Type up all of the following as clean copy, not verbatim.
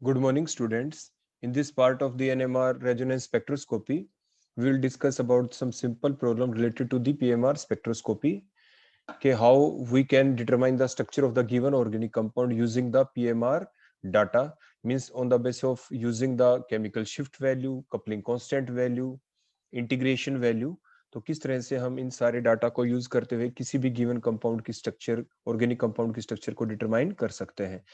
Good morning, students. In this part of the NMR resonance spectroscopy, we will discuss about some simple problem related to the PMR spectroscopy. Okay, how we can determine the structure of the given organic compound using the PMR data, means on the basis of using the chemical shift value, coupling constant value, integration value. तो किस तरह से हम इन सारे data को use करते हुए किसी भी गिवन कंपाउंड की स्ट्रक्चर, ऑर्गेनिक कंपाउंड की स्ट्रक्चर को डिटरमाइन कर सकते हैं।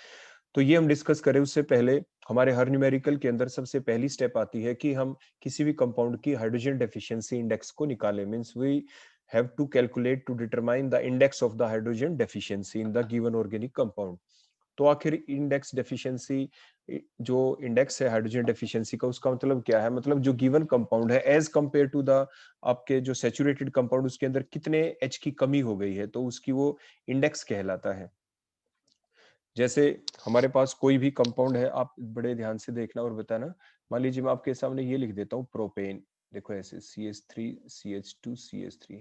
तो ये हम डिस्कस करें उससे पहले हमारे हर न्यूमेरिकल के अंदर सबसे पहली स्टेप आती है कि हम किसी भी कंपाउंड की हाइड्रोजन डेफिशिएंसी इंडेक्स को निकालें। Means we have to calculate to determine the index of the hydrogen deficiency in the given organic compound. तो आखिर इंडेक्स डेफिशिएंसी, जो इंडेक्स है हाइड्रोजन डेफिशिएंसी का, उसका मतलब क्या है? मतलब जो गिवन कंपाउंड है एज कंपेयर टू द आपके जो सैचुरेटेड कंपाउंड, उसके अंदर कितने एच की कमी हो गई है, तो उसकी वो इंडेक्स कहलाता है। जैसे हमारे पास कोई भी कंपाउंड है, आप बड़े ध्यान से देखना और बताना। मान लीजिए मैं आपके सामने ये लिख देता हूँ प्रोपेन, देखो ऐसे CH3CH2CH3,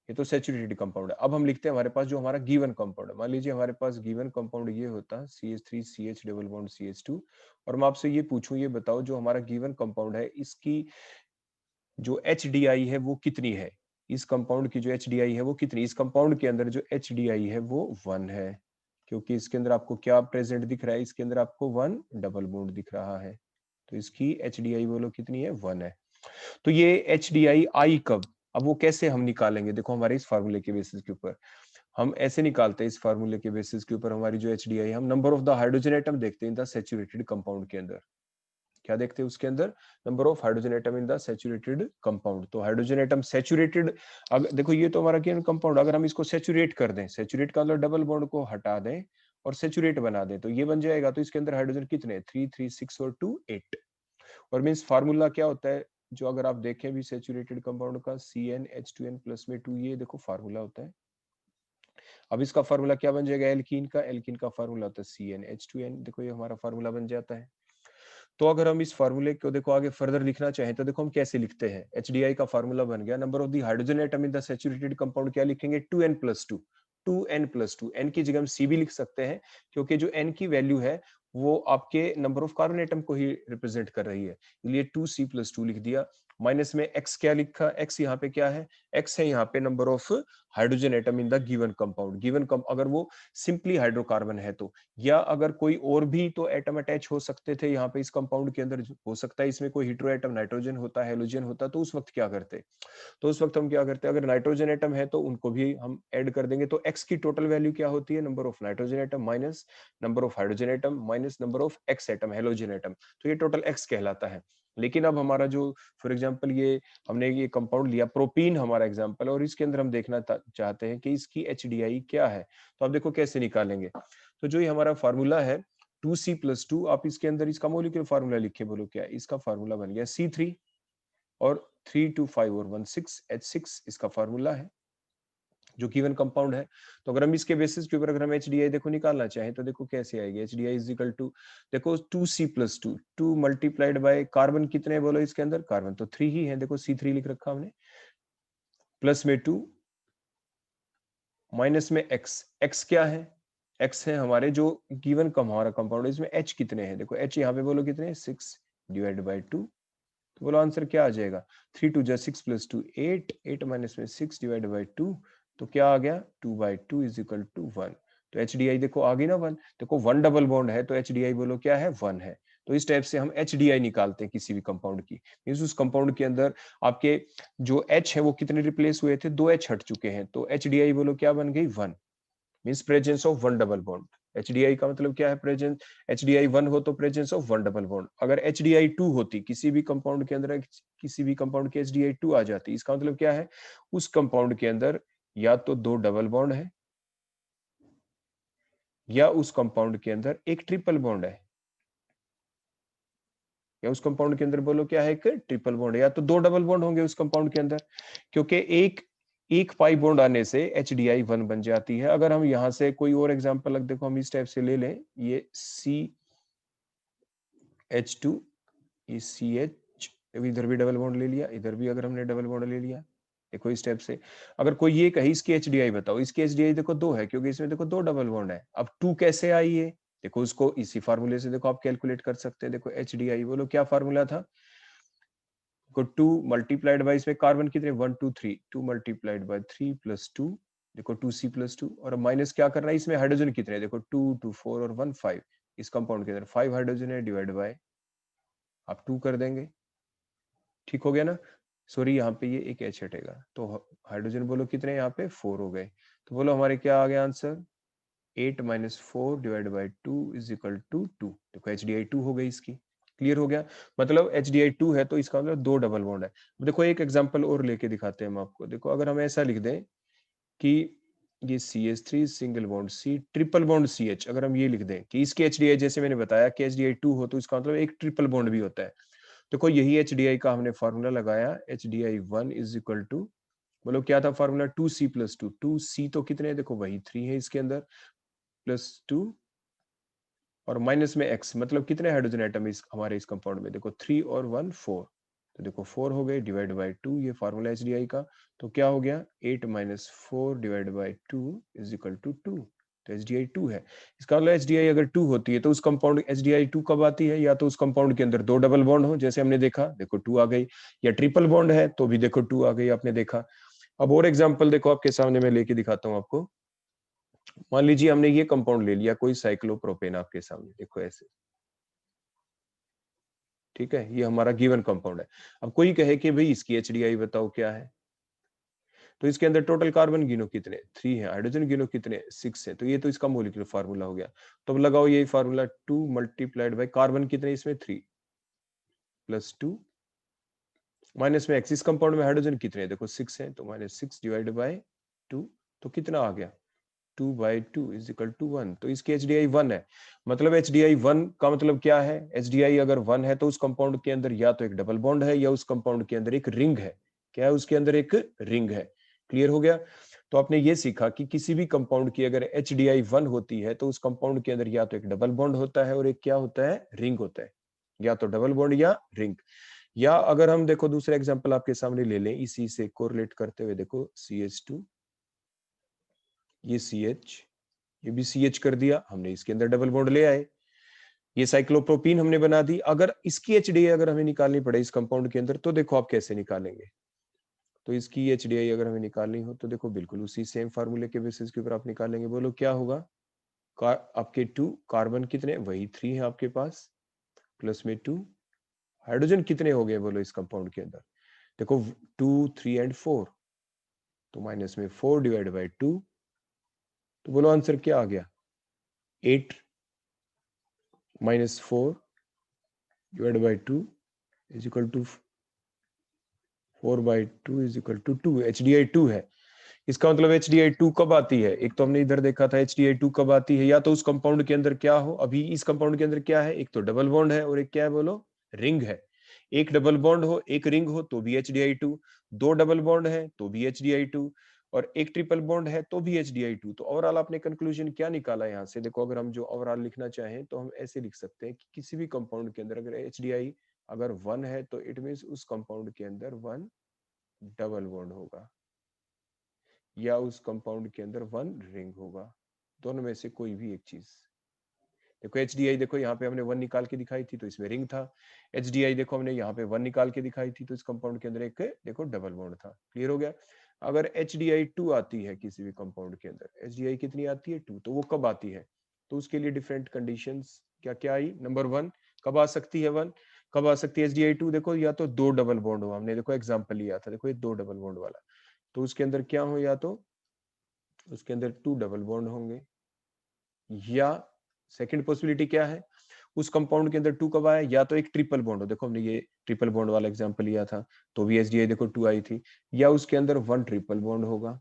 ये तो सैचुरेटेड कंपाउंड है। अब हम लिखते हैं हमारे पास जो हमारा गिवन कंपाउंड है। मान लीजिए हमारे पास गिवन कंपाउंड ये होता CH3CH डबल बॉन्ड CH2, और मैं आपसे ये पूछूं, ये बताओ जो हमारा गिवन कंपाउंड है इसकी जो HDI है वो कितनी है? इस कंपाउंड की जो HDI है वो कितनी? इस कंपाउंड के अंदर जो HDI है वो 1 है, क्योंकि इसके अंदर आपको क्या प्रेजेंट दिख रहा है? इसके अंदर आपको 1 डबल बॉन्ड दिख रहा है, तो इसकी HDI बोलो कितनी है? 1 है। तो ये HDI आई कब? अब वो कैसे हम निकालेंगे? देखो हमारे इस फार्मूले के बेसिस के ऊपर हम ऐसे निकालते हैं। इस फार्मूले के बेसिस के ऊपर हमारी जो HDI, हम number of the hydrogen atom देखते हैं इन द सैचुरेटेड कंपाउंड के अंदर। क्या देखते हैं उसके अंदर? Number of hydrogen atom in the saturated compound. तो हाइड्रोजन एटम सैचुरेटेड, अगर देखो ये तो हमारा क्या कंपाउंड, अगर हम इसको सैचुरेट कर दें, सैचुरेट का मतलब डबल बॉन्ड को हटा दें और सैचुरेट बना दें, तो ये बन जाएगा। तो इसके अंदर हाइड्रोजन कितने? 3 3 6 और 2 8। और मीन्स फार्मूला क्या होता है, जो अगर आप देखें भी सैचुरेटेड कंपाउंड का, CnH2n प्लस में 2, ये देखो फार्मूला होता है। अब इसका फार्मूला क्या बन जाएगा? एल्कीन का, एल्कीन का फार्मूला होता है CnH2n, देखो ये हमारा फार्मूला बन जाता है। तो अगर हम इस फार्मूले को देखो आगे फर्दर लिखना चाहें तो देखो हम कैसे लिखते हैं। HDI का फार्मूला बन गया, number of the hydrogen atom in the saturated compound क्या लिखेंगे? 2n+2। 2n+2, n की जगह हम C भी लिख सकते हैं, क्योंकि जो n की वैल्यू है वो आपके नंबर ऑफ कार्बन एटम को ही रिप्रेजेंट कर रही है, इसलिए 2C+2 लिख दिया। माइनस में x क्या लिखा? x यहाँ पे क्या है? x है यहाँ पे number of hydrogen atom in the given compound. Given अगर वो सिंपली हाइड्रोकार्बन है तो, या अगर कोई और भी तो एटम अटैच हो सकते थे यहाँ पे इस कंपाउंड के अंदर, हो सकता है इसमें कोई हीटेरो एटम, नाइट्रोजन होता है, हेलोजन होता, तो उस वक्त क्या करते? तो उस वक्त हम क्या करते हैं, अगर नाइट्रोजन एटम है तो उनको भी हम ऐड कर देंगे। तो एक्स की टोटल वैल्यू क्या होती है? Number of nitrogen atom minus number of hydrogen atom minus number of x atom, halogen atom, तो ये टोटल एक्स कहलाता है। लेकिन अब हमारा जो, फॉर एग्जांपल ये हमने ये कंपाउंड लिया प्रोपीन हमारा एग्जांपल, और इसके अंदर हम देखना चाहते हैं कि इसकी HDI क्या है। तो आप देखो कैसे निकालेंगे। तो जो ये हमारा फार्मूला है 2C+2, आप इसके अंदर इसका मॉलिक्यूलर फार्मूला लिखे, बोलो क्या है? इसका फार्मूला बन गया C3, और 3 2 5 और 1 6 H6 इसका फार्मूला है जो गिवन कंपाउंड है। तो अगर हम इसके बेसिस के ऊपर अगर हम HDI देखो निकालना चाहें तो देखो कैसे आएगी। HDI इज इक्वल टू, देखो 2C+2, 2 मल्टीप्लाइड बाय कार्बन कितने है बोलो इसके अंदर? कार्बन तो 3 ही है, देखो C3 लिख रखा हमने, प्लस में 2, माइनस में x। x क्या है? x है हमारे जो गिवन हमारा कंपाउंड है, इसमें h कितने हैं? देखो h यहाँ पे बोलो कितने हैं? 6 डिवाइड बाय 2। तो बोलो आंसर क्या आ जाएगा? 3 2 जा 6 प्लस 2 8, 8 माइनस में 6 डिवाइड बाय 2, तो क्या आ गया? 2/2 इज इक्वल टू 1। तो HDI देखो आ गई ना 1। देखो 1 डबल बॉन्ड है तो HDI बोलो क्या है? 1 है। तो इस टाइप से हम HDI निकालते हैं किसी भी कंपाउंड की। मींस उस कंपाउंड के अंदर आपके जो H है वो कितने रिप्लेस हुए थे? 2 H हट चुके हैं, तो HDI बोलो क्या बन गई? 1। Means presence of 1 double bond. HDI का मतलब क्या है? प्रेजेंस, HDI 1 हो तो प्रेजेंस ऑफ 1 डबल बॉन्ड। अगर HDI 2 होती किसी भी कंपाउंड के अंदर, किसी भी कंपाउंड की HDI 2 आ जाती, इसका मतलब क्या है? उस कंपाउंड के अंदर या तो 2 डबल बॉन्ड है, या उस कंपाउंड के अंदर एक ट्रिपल बॉन्ड है, या उस कंपाउंड के अंदर बोलो क्या है? एक ट्रिपल बॉन्ड है, या तो 2 डबल बॉन्ड होंगे उस कंपाउंड के अंदर, क्योंकि एक एक पाई बॉन्ड आने से HDI 1 बन जाती है। अगर हम यहाँ से कोई और एग्जांपल देखो हम इस टाइप से ले लें, ये CH2, ये CH, इधर भी डबल बॉन्ड ले लिया, इधर भी अगर हमने डबल बॉन्ड ले लिया, देखो इस टाइप से। अगर कोई ये कहे इसकी HDI बताओ, इसकी HDI देखो 2 है, क्योंकि इसमें देखो 2 डबल बॉन्ड है। अब 2 कैसे आई है? देखो उसको इसी फार्मूले से देखो आप कैलकुलेट कर सकते हैं। देखो HDI बोलो क्या फार्मूला था, देखो 2 मल्टीप्लाइड बाय इसमें कार्बन कितने 1 2 3, 2 मल्टीप्लाइड बाय 3 प्लस 2, देखो 2C प्लस 2, और माइनस क्या कर रहा है इसमें हाइड्रोजन कितने, देखो 2 2 4 और 1 5, इस कंपाउंड के अंदर 5 हाइड्रोजन है, डिवाइड बाय आप 2 कर देंगे, ठीक हो गया ना। सॉरी यहाँ पे ये एक H हटेगा, तो हाइड्रोजन बोलो कितने यहाँ पे 4 हो गए, तो बोलो हमारे क्या आ गया answer 8 minus 4 divide by 2 is equal to 2। देखो HDI 2 हो गई इसकी, क्लियर हो गया। मतलब HDI 2 है तो इसका मतलब 2 डबल बॉन्ड है। देखो एक एग्जांपल और लेके दिखाते हैं हम आपको। देखो अगर हम ऐसा लिख दें कि ये CH3 single bond C triple bond CH, अगर हम ये लिख दें कि इसकी HDI जैसे मैंने बताया कि HDI 2 हो तो इसका मतलब एक ट्रिपल बॉन्ड भी होता है। देखो यही HDI का हमने फॉर्मूला लगाया, HDI 1 इज इक्वल टू, बोलो क्या था फॉर्मूला 2C प्लस 2, 2C तो कितने हैं देखो वही 3 है इसके अंदर, प्लस 2 और माइनस में x, मतलब कितने हाइड्रोजन एटम इस हमारे इस कंपाउंड में, देखो 3 और 1 4, तो देखो 4 हो गए, डिवाइड बाय 2, ये फार्मूला HDI का। तो क्या हो गया 8 minus 4 divide by 2 is equal to 2, तो HDI 2 है। इसका मतलब HDI अगर 2 होती है तो उस कंपाउंड HDI 2 कब आती है, या तो उस कंपाउंड के अंदर 2 डबल बॉन्ड हो जैसे हमने देखा, देखो 2 आ गई, या ट्रिपल बॉन्ड है तो भी देखो 2 आ गई, आपने देखा। अब और एग्जाम्पल देखो आपके सामने मैं लेके दिखाता हूँ आपको। मान लीजिए हमने ये कंपाउंड ले लिया कोई साइक्लोप्रोपेन आपके सामने, देखो ऐसे, ठीक है, ये हमारा गिवन कंपाउंड है। अब कोई कहे कि भाई इसकी HDI बताओ क्या है, तो इसके अंदर टोटल कार्बन गिनो कितने 3 है, हाइड्रोजन गिनो कितने 6 है, तो ये तो इसका मॉलिक्यूलर फार्मूला हो गया। तो अब लगाओ यही फार्मूला 2 मल्टीप्लाइड बाय कार्बन कितने इसमें 3 प्लस 2 माइनस में एक्स, इस कंपाउंड में हाइड्रोजन कितने हैं देखो 6 है, तो माइनस 6 डिवाइड बाय 2, तो कितना आ गया 2 बाई 2 इज इक्वल टू 1, तो इसकी HDI 1 है। मतलब HDI 1 का मतलब क्या है, HDI अगर 1 है तो उस कंपाउंड के अंदर या तो एक डबल बॉन्ड है या उस कंपाउंड के अंदर एक रिंग है। क्या है उसके अंदर एक रिंग है, क्लियर हो गया। तो आपने ये सीखा कि किसी भी कंपाउंड की अगर HDI 1 होती है तो उस कंपाउंड के अंदर या तो एक डबल बॉन्ड होता है और एक क्या होता है रिंग होता है, या तो डबल बॉन्ड या रिंग। या अगर हम देखो दूसरा एग्जांपल आपके सामने ले लें इसी से कोरिलेट करते हुए, देखो CH2, ये CH, ये भी CH कर दिया हमने, इसके अंदर डबल बॉन्ड ले आए, ये साइक्लोप्रोपीन हमने बना दी। अगर इसकी HDI अगर हमें निकालनी पड़े इस कंपाउंड के अंदर तो देखो आप कैसे निकालेंगे। तो इसकी HDI अगर हमें निकालनी हो तो देखो बिल्कुल उसी सेम फार्मूले के बेसिस के ऊपर आप निकालेंगे। बोलो क्या होगा, आपके 2 कार्बन कितने वही 3 है आपके पास, प्लस में 2 हाइड्रोजन कितने हो गए बोलो इस कंपाउंड के अंदर, देखो 2 3 एंड 4, तो माइनस में 4 डिवाइड बाई 2, तो बोलो आंसर क्या आ गया 8 minus 4 divide by 2 is equal to 4 by 2 is equal to 2, HDI 2 है। इसका मतलब HDI 2 कब आती है, एक तो हमने इधर देखा था HDI 2 कब आती है, या तो उस कंपाउंड के अंदर क्या हो, अभी इस कंपाउंड के अंदर क्या है, एक तो डबल बॉन्ड है और एक क्या है बोलो रिंग है। एक डबल बॉन्ड हो एक रिंग हो तो भी HDI 2, दो डबल बॉन्ड है तो भी HDI 2, और एक ट्रिपल बॉन्ड है तो भी HDI 2। तो ओवरऑल आपने कंक्लूजन क्या निकाला यहाँ से, देखो अगर हम जो ओवरऑल लिखना चाहें तो हम ऐसे लिख सकते हैं कि किसी भी कंपाउंड के अंदर अगर HDI अगर 1 है तो इट मींस उस कंपाउंड के अंदर 1 डबल बॉन्ड होगा या उस कंपाउंड के अंदर 1 रिंग होगा, दोनों में से कोई भी एक चीज। देखो HDI देखो यहाँ पे हमने 1 निकाल के दिखाई थी तो इसमें रिंग था, HDI देखो हमने यहाँ पे 1 निकाल के दिखाई थी तो इस कंपाउंड के अंदर एक देखो डबल बॉन्ड था, क्लियर हो गया। अगर HDI 2 आती है किसी भी कंपाउंड के अंदर, HDI कितनी आती है 2, तो वो कब आती है, तो उसके लिए डिफरेंट कंडीशंस क्या क्या आई। नंबर 1 कब आ सकती है 1, कब आ सकती है HDI 2, देखो या तो 2 डबल बॉन्ड हो, हमने देखो एग्जाम्पल लिया था, देखो ये 2 डबल बॉन्ड वाला, तो उसके अंदर क्या हो, या तो उसके अंदर 2 डबल बॉन्ड होंगे, या सेकंड पॉसिबिलिटी क्या है, उस कंपाउंड के अंदर 2 कब आया, या तो एक ट्रिपल बॉन्ड हो, देखो हमने ये ट्रिपल बॉन्ड वाला एग्जांपल लिया था तो भी HDI देखो 2 आई थी, या उसके अंदर 1 ट्रिपल बॉन्ड होगा,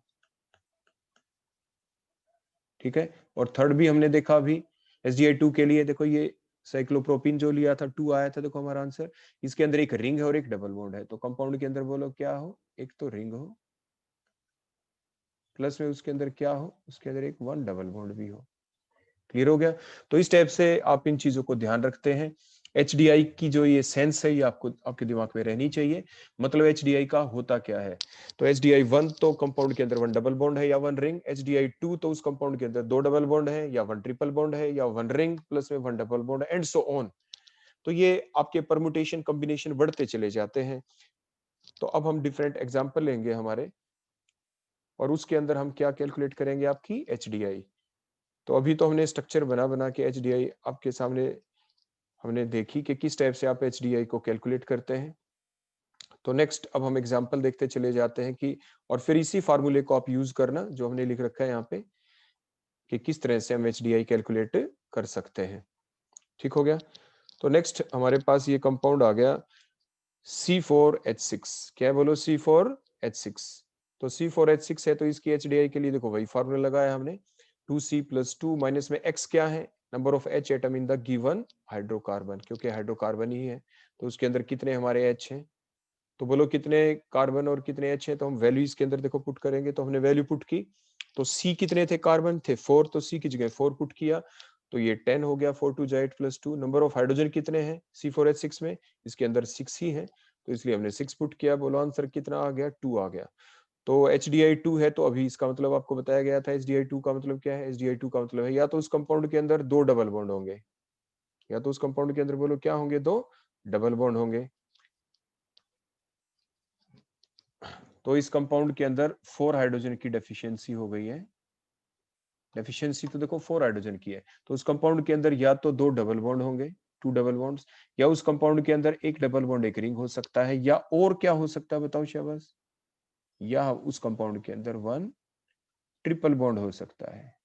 ठीक है। और थर्ड भी हमने देखा अभी HDI 2 के लिए, देखो ये साइक्लोप्रोपीन जो लिया था 2 आया था, देखो हमारा आंसर, इसके अंदर एक रिंग है और एक डबल बॉन्ड है, तो कंपाउंड के अंदर बोलो क्या हो, एक तो रिंग हो प्लस में उसके अंदर क्या हो, उसके अंदर एक 1 डबल बॉन्ड भी हो, क्लियर हो गया। तो इस टाइप से आप इन चीजों को ध्यान रखते हैं। HDI की जो ये सेंस है ये आपको आपके दिमाग में रहनी चाहिए। मतलब HDI का होता क्या है। तो HDI 1 तो कंपाउंड के अंदर 1 डबल बॉन्ड है या 1 रिंग। HDI 2 तो उस कंपाउंड के अंदर 2 डबल बॉन्ड है या 1 ट्रिपल बॉन्ड है या 1 रिंग प्लस में 1 double bond and so on. तो ये आपके परमुटेशन कॉम्बिनेशन बढ़ते चले जाते हैं। तो अब हम डिफरेंट एग्जांपल लेंगे हमारे, और उसके अंदर हम क्या कैलकुलेट करेंगे, आपकी HDI। तो अभी तो हमने स्ट्रक्चर बना बना के HDI आपके सामने हमने देखी कि किस टाइप से आप HDI को कैलकुलेट करते हैं। तो नेक्स्ट अब हम एग्जांपल देखते चले जाते हैं कि, और फिर इसी फार्मूले को आप यूज करना जो हमने लिख रखा है यहाँ पे, कि किस तरह से हम HDI कैलकुलेट कर सकते हैं। ठीक हो गया। तो नेक्स्ट हमारे पास ये कंपाउंड आ गया C4H6। क्या है बोलो, C4H6। तो C4H6 है तो इसकी HDI के लिए देखो वही फार्मूला लगाया हमने, 2C+2 माइनस में X क्या है, number of H atom in the given hydrocarbon, क्योंकि हाइड्रोकार्बन ही है तो उसके अंदर कितने हमारे H हैं। तो बोलो कितने कार्बन और कितने H है, तो हम वैल्यू इसके अंदर देखो पुट करेंगे। तो हमने वैल्यू पुट की, तो C कितने थे, कार्बन थे 4, तो C की जगह 4 पुट किया, तो ये 10 हो गया। 4 2 जा 8 + 2। नंबर ऑफ हाइड्रोजन कितने हैं C4H6 में, इसके अंदर 6 ही है, तो इसलिए हमने 6 पुट किया। बोलो आंसर कितना आ गया, 2 आ गया। तो HDI 2 है, तो अभी इसका मतलब आपको बताया गया था HDI 2 का मतलब क्या है। HDI 2 का मतलब है या तो उस कंपाउंड के अंदर 2 डबल बॉन्ड होंगे, या तो उस कंपाउंड के अंदर बोलो क्या होंगे, 2 डबल बॉन्ड होंगे। तो इस कंपाउंड के अंदर 4 हाइड्रोजन की डेफिशिएंसी हो गई है। डेफिशिएंसी तो देखो 4 हाइड्रोजन की है, तो उस कंपाउंड के अंदर या तो 2 डबल बॉन्ड होंगे, 2 डबल बॉन्ड्स, या उस कंपाउंड के अंदर एक डबल बॉन्ड एक रिंग हो सकता है, या और क्या हो सकता है बताओ शाबाश, या उस कंपाउंड के अंदर 1 ट्रिपल बॉन्ड हो सकता है।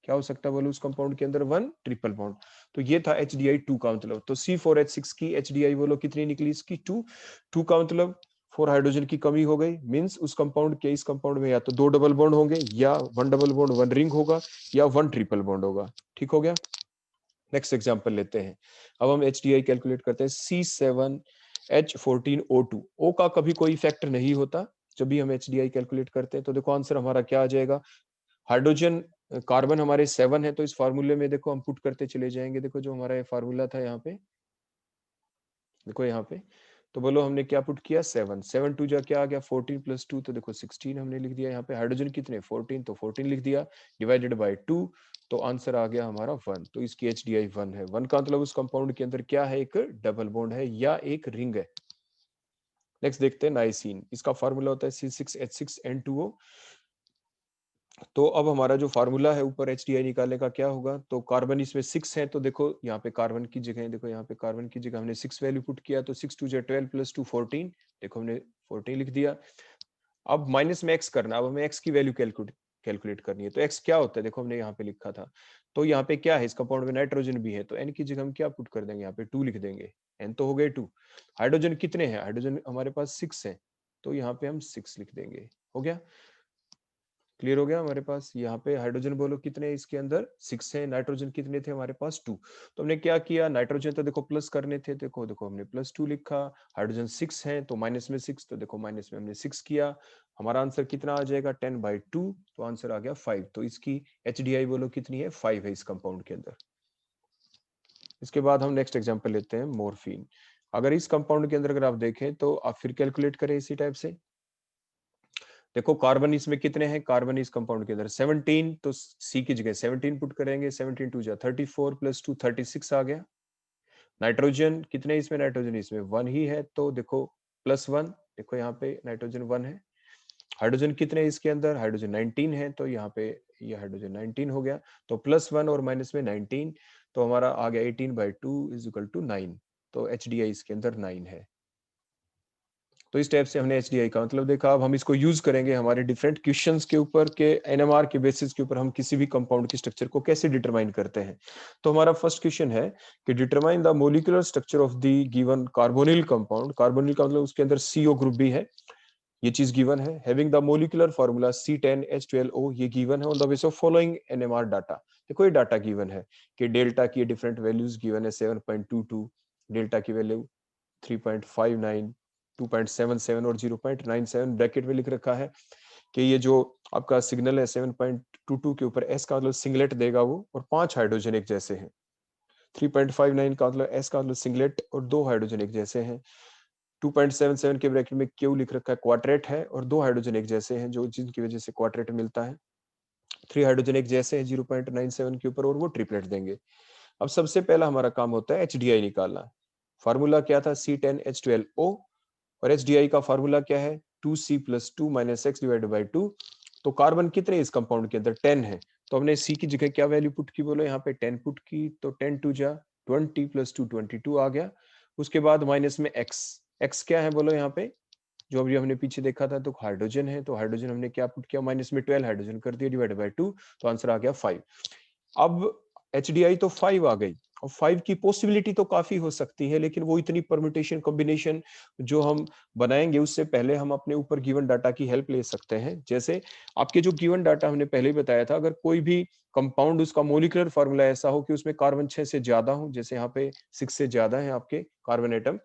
क्या हो सकता है बोलो, उस कंपाउंड के अंदर 1 ट्रिपल बॉन्ड। तो ये था HDI 2 का मतलब। तो C4H6 की HDI बोलो कितनी निकली, इसकी 2। 2 का मतलब 4 हाइड्रोजन की कमी हो गई, मींस उस कंपाउंड के इस कंपाउंड में या तो 2 डबल बॉन्ड होंगे, या 1 डबल बॉन्ड 1 रिंग होगा, या 1 ट्रिपल बॉन्ड होगा। ठीक हो गया। नेक्स्ट एग्जांपल लेते हैं। अब हम HDI कैलकुलेट करते हैं। C7H14O2, O का कभी कोई फैक्टर नहीं होता जब भी हम HDI कैलकुलेट करते हैं। तो देखो आंसर हमारा क्या आ जाएगा, हाइड्रोजन कार्बन हमारे 7 है, तो इस फार्मूले में देखो हम पुट करते चले जाएंगे। देखो जो हमारा ये फार्मूला था यहाँ पे, देखो यहाँ पे, तो बोलो हमने क्या पुट किया, 7 7 2 जा क्या आ गया, 14 + 2, तो देखो 16 हमने लिख दिया। यहाँ पे हाइड्रोजन कितने, 14, तो 14 लिख दिया, डिवाइडेड बाय 2, तो आंसर आ गया हमारा 1। तो इसकी HDI 1 है। 1 का मतलब उस कंपाउंड के अंदर क्या है, एक डबल बॉन्ड है या एक रिंग है। नेक्स्ट देखते हैं नाइसिन। इसका फार्मूला होता है C6H6N2O। तो अब हमारा जो फार्मूला है ऊपर HDI निकालने का क्या होगा, तो कार्बन इसमें 6 है, तो देखो यहाँ पे कार्बन की जगह, देखो यहाँ पे कार्बन की जगह हमने 6 वैल्यू पुट किया, तो 6 2 जा 12 + 2 14, देखो हमने 14 लिख दिया। अब माइनस में x करना, अब हमें x की वैल्यू कैलकुलेट करनी है। तो x क्या होता है, देखो हमने यहाँ पे लिखा था, तो यहाँ पे क्या है, इस कंपाउंड में नाइट्रोजन भी है, तो n की जगह हम क्या पुट कर देंगे, यहाँ पे 2 लिख देंगे। n तो हो गए 2। हाइड्रोजन कितने हैं, हाइड्रोजन हमारे पास 6 है, तो यहाँ पे हम 6 लिख देंगे। हो गया, क्लियर हो गया। हमारे पास यहाँ पे हाइड्रोजन बोलो कितने, इसके अंदर 6 है, नाइट्रोजन कितने थे हमारे पास 2। तो हमने क्या किया, नाइट्रोजन तो देखो प्लस करने थे, देखो देखो हमने +2 लिखा, हाइड्रोजन 6 है तो माइनस में 6, तो देखो माइनस में हमने 6 किया। हमारा आंसर कितना आ जाएगा, 10/2, तो आंसर आ गया 5। तो इसकी HDI बोलो कितनी है, 5 है इस कंपाउंड के अंदर। इसके बाद हम नेक्स्ट एग्जाम्पल लेते हैं, मोरफिन। अगर इस कंपाउंड के अंदर अगर आप देखें तो आप फिर कैलकुलेट करें इसी टाइप से। देखो कार्बन इसमें कितने हैं, कार्बन इस कंपाउंड के अंदर 17, तो सी की जगह 17 पुट करेंगे, 17 2 जा 34 + 2 36 आ गया। नाइट्रोजन कितने इसमें, नाइट्रोजन इसमें 1 ही है, तो देखो +1, देखो यहाँ पे नाइट्रोजन 1 है। हाइड्रोजन कितने इसके अंदर, हाइड्रोजन 19 है, तो यहाँ पे ये हाइड्रोजन 19 हो गया, तो +1 और माइनस में 19, तो हमारा आ गया 18/2 = 9। तो HDI इसके अंदर 9 है। तो इस टाइप से हमने HDI का मतलब देखा। अब हम इसको यूज करेंगे हमारे डिफरेंट क्वेश्चंस के ऊपर के NMR के बेसिस के ऊपर हम किसी भी कंपाउंड की स्ट्रक्चर को कैसे डिटरमाइन करते हैं। तो हमारा फर्स्ट क्वेश्चन है कि determine the molecular structure of the given carbonyl compound. Carbonyl का मतलब उसके अंदर CO ग्रुप भी है, ये चीज गिवन है। Having the molecular formula C10H12O, ये गिवन है on the base of following NMR data. देखो ये डाटा गिवन है कि डेल्टा की डिफरेंट वैल्यूज गिवन है, 7.22, डेल्टा की वैल्यू 3.59, 2.77 और 0.97 ब्रैकेट में लिख रखा है कि ये जो आपका सिग्नल है 7.22 के ऊपर S का मतलब सिंगलेट देगा वो, और 5 हाइड्रोजन एक जैसे हैं। 3.59 का मतलब S का मतलब सिंगलेट और 2 हाइड्रोजन एक जैसे हैं। 2.77 के ब्रैकेट में Q लिख रखा है, क्वाड्रेट है और 2 हाइड्रोजन एक जैसे हैं जो जिनकी वजह से क्वाड्रेट मिलता है। 3 हाइड्रोजन एक जैसे हैं 0.97 के ऊपर और वो ट्रिपलेट देंगे। अब सबसे पहला हमारा काम होता है HDI निकालना। फार्मूला क्या था? C10H12O और HDI का फार्मूला क्या है? 2C + 2 - X / 2। तो कार्बन कितने इस कंपाउंड के अंदर? 10 है। तो हमने C की जगह क्या वैल्यू पुट की? बोलो यहाँ पे 10 पुट की, तो 10 2 जा 20 + 2 22 आ गया। उसके बाद माइनस में X क्या है बोलो यहाँ पे? जो अभी हमने पीछे देखा था तो हाइड्रोजन है, तो हाइड्रोजन हमने क्या पुट किया? माइनस में 12 हाइड्रोजन कर दिया / 2, तो आंसर आ गया 5। अब HDI तो 5 आ गई और 5 की पॉसिबिलिटी तो काफी हो सकती है, लेकिन वो इतनी परम्यूटेशन कॉम्बिनेशन जो हम बनाएंगे उससे पहले हम अपने ऊपर गिवन डाटा की हेल्प ले सकते हैं। जैसे आपके जो गिवन डाटा हमने पहले ही बताया था, अगर कोई भी कंपाउंड उसका मोलिकुलर फार्मूला ऐसा हो कि उसमें कार्बन 6 से ज्यादा हो, जैसे यहाँ पे 6 से ज्यादा है आपके कार्बन एटम,